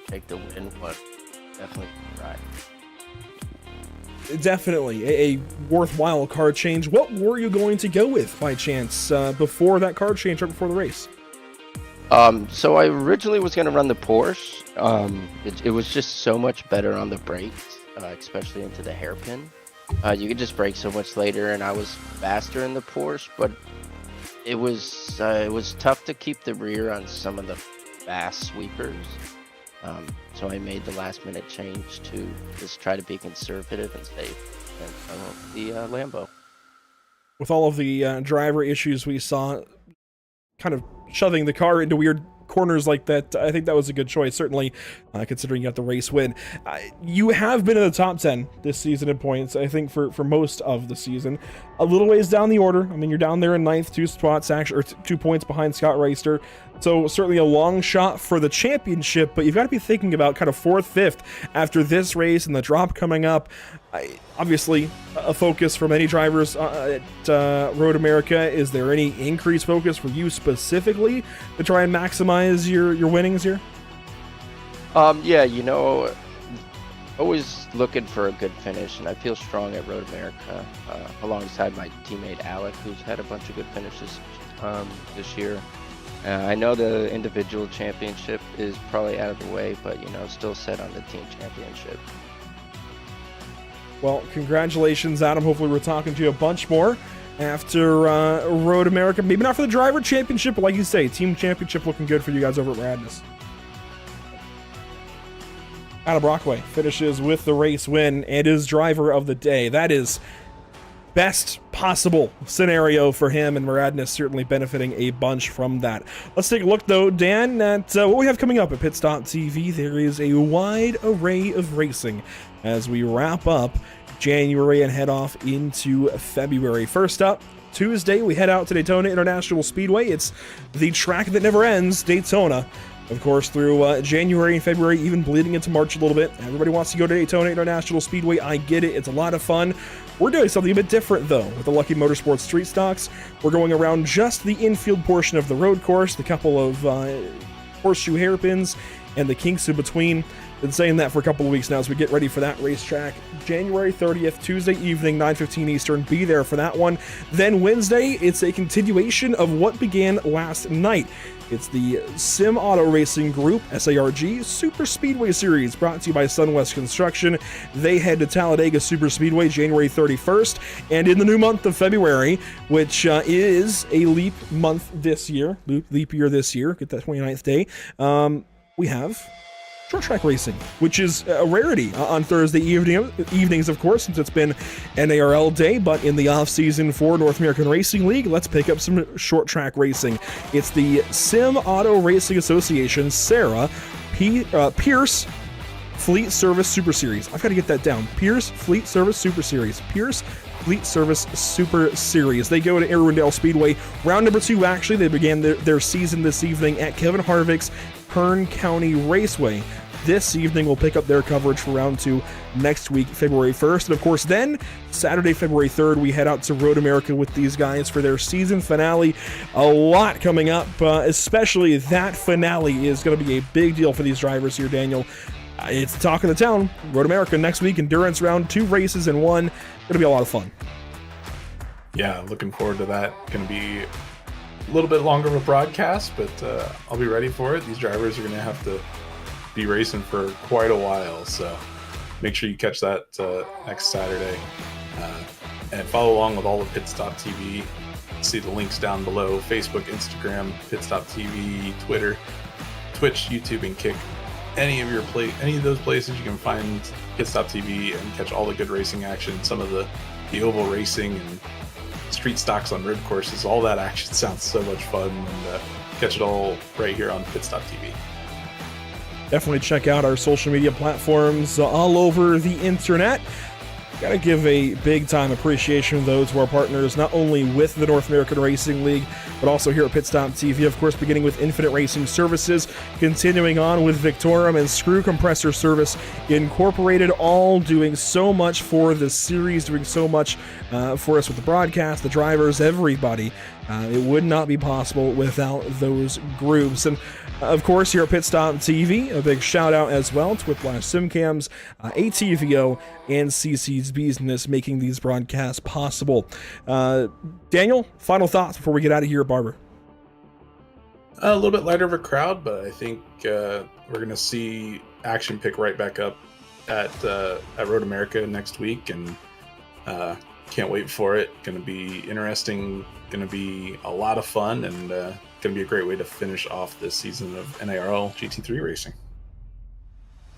take the win was definitely right. Definitely a worthwhile car change. What were you going to go with by chance before that car change, right before the race? So I originally was going to run the Porsche. It was just so much better on the brakes, especially into the hairpin. You could just brake so much later, and I was faster in the Porsche, but it was tough to keep the rear on some of the fast sweepers. So I made the last-minute change to just try to be conservative and safe, and I went the Lambo. With all of the driver issues we saw, kind of shoving the car into weird corners like that, I think that was a good choice, certainly considering you got the race win. You have been in the top 10 this season in points, I think, for most of the season. A little ways down the order. I mean, you're down there in 9th, 2 spots, actually, or 2 points behind Scott Reister. So certainly a long shot for the championship, but you've got to be thinking about kind of 4th, 5th after this race and the drop coming up. Obviously, a focus for many drivers at Road America. Is there any increased focus for you specifically to try and maximize your winnings here? Always looking for a good finish, and I feel strong at Road America alongside my teammate Alec, who's had a bunch of good finishes this year. I know the individual championship is probably out of the way, but still set on the team championship. Well, congratulations, Adam. Hopefully we're talking to you a bunch more after Road America. Maybe not for the driver championship, but like you say, team championship looking good for you guys over at Radness. Adam Brockway finishes with the race win and is driver of the day. That is best possible scenario for him, and Radness certainly benefiting a bunch from that. Let's take a look, though, Dan, at what we have coming up at Pit Stop TV. There is a wide array of racing as we wrap up January and head off into February. First up, Tuesday, we head out to Daytona International Speedway. It's the track that never ends, Daytona. Of course, through January and February, even bleeding into March a little bit. Everybody wants to go to Daytona International Speedway. I get it. It's a lot of fun. We're doing something a bit different, though, with the Lucky Motorsports Street Stocks. We're going around just the infield portion of the road course, the couple of horseshoe hairpins, and the kinks in between. Been saying that for a couple of weeks now as we get ready for that racetrack. January 30th, Tuesday evening, 9:15 Eastern. Be there for that one. Then Wednesday, it's a continuation of what began last night. It's the Sim Auto Racing Group, SARG, Super Speedway Series, brought to you by Sunwest Construction. They head to Talladega Super Speedway January 31st, and in the new month of February, which is a leap month this year, leap year this year, get that 29th day, we have short track racing, which is a rarity on Thursday evenings, of course, since it's been NARL day, but in the off season for North American Racing League, let's pick up some short track racing. It's the Sim Auto Racing Association, SARA, Pierce Fleet Service Super Series. I've got to get that down. Pierce Fleet Service Super Series. Pierce Fleet Service Super Series. They go to Arundel Speedway. Round number 2, actually. They began their season this evening at Kevin Harvick's Kern County Raceway. This evening we'll pick up their coverage for round 2 next week, February 1st. And of course, then Saturday, February 3rd, we head out to Road America with these guys for their season finale. A lot coming up, especially that finale is going to be a big deal for these drivers here, Daniel. It's the talk of the town. Road America next week, endurance round, 2 races in 1. Going to be a lot of fun. Yeah, looking forward to that. Going to be a little bit longer of a broadcast, but I'll be ready for it. These drivers are going to have to be racing for quite a while, so make sure you catch that next Saturday. And follow along with all the Pit Stop TV. See the links down below: Facebook, Instagram, Pit Stop TV, Twitter, Twitch, YouTube, and Kick. Any of those places you can find Pit Stop TV and catch all the good racing action, some of the oval racing and street stocks on road courses. All that action sounds so much fun, and catch it all right here on Pit Stop TV. Definitely check out our social media platforms all over the internet. Gotta give a big time appreciation to those who are partners, not only with the North American Racing League, but also here at Pit Stop TV, of course, beginning with Infinite Racing Services, continuing on with Victorum and Screw Compressor Service Incorporated, all doing so much for this series, doing so much for us with the broadcast, the drivers, everybody. It would not be possible without those groups. And of course, here at Pit Stop TV, a big shout out as well to Whiplash Simcams, ATVO, and CC's Business, making these broadcasts possible. Daniel, final thoughts before we get out of here at Barber? A little bit lighter of a crowd, but I think we're going to see action pick right back up at Road America next week, and can't wait for it. Going to be interesting, going to be a lot of fun, and going to be a great way to finish off this season of NARL GT3 racing.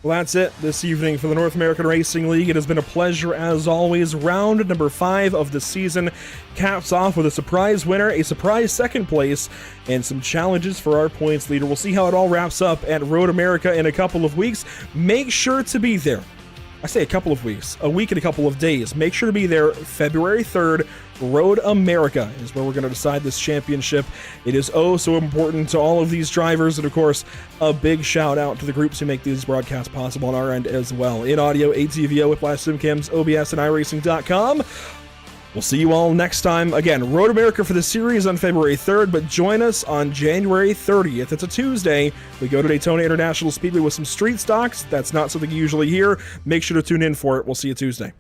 Well, that's it this evening for the North American Racing League. It has been a pleasure as always. Round number 5 of the season caps off with a surprise winner, a surprise second place, and some challenges for our points leader. We'll see how it all wraps up at Road America in a couple of weeks. Make sure to be there. I say a couple of weeks, a week and a couple of days. Make sure to be there February 3rd. Road America is where we're going to decide this championship. It is oh so important to all of these drivers, and of course, a big shout out to the groups who make these broadcasts possible on our end as well. In audio, ATVO, Whiplash Simcams, OBS, and iRacing.com. We'll see you all next time. Again, Road America for the series on February 3rd, but join us on January 30th. It's a Tuesday. We go to Daytona International Speedway with some street stocks. That's not something you usually hear. Make sure to tune in for it. We'll see you Tuesday.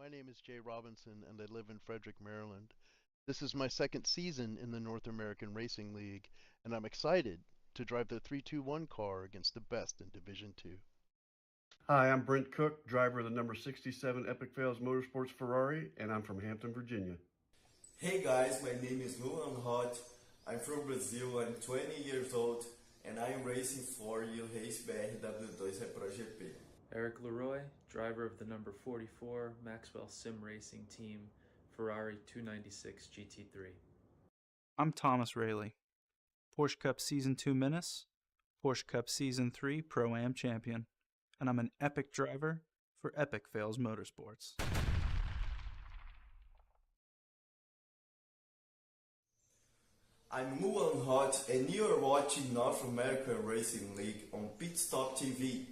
My name is Jay Robinson, and I live in Frederick, Maryland. This is my second season in the North American Racing League, and I'm excited to drive the 321 car against the best in Division 2. Hi, I'm Brent Cook, driver of the number 67 Epic Fails Motorsports Ferrari, and I'm from Hampton, Virginia. Hey guys, my name is Luan Hot. I'm from Brazil, I'm 20 years old, and I am racing for you Race BR W2 Repro GP. Eric Leroy, driver of the number 44 Maxwell Sim Racing Team Ferrari 296 GT3. I'm Thomas Rayleigh, Porsche Cup Season 2 Menace, Porsche Cup Season 3 Pro-Am Champion, and I'm an epic driver for Epic Fails Motorsports. I'm Luan Hot, and you are watching North American Racing League on Pit Stop TV.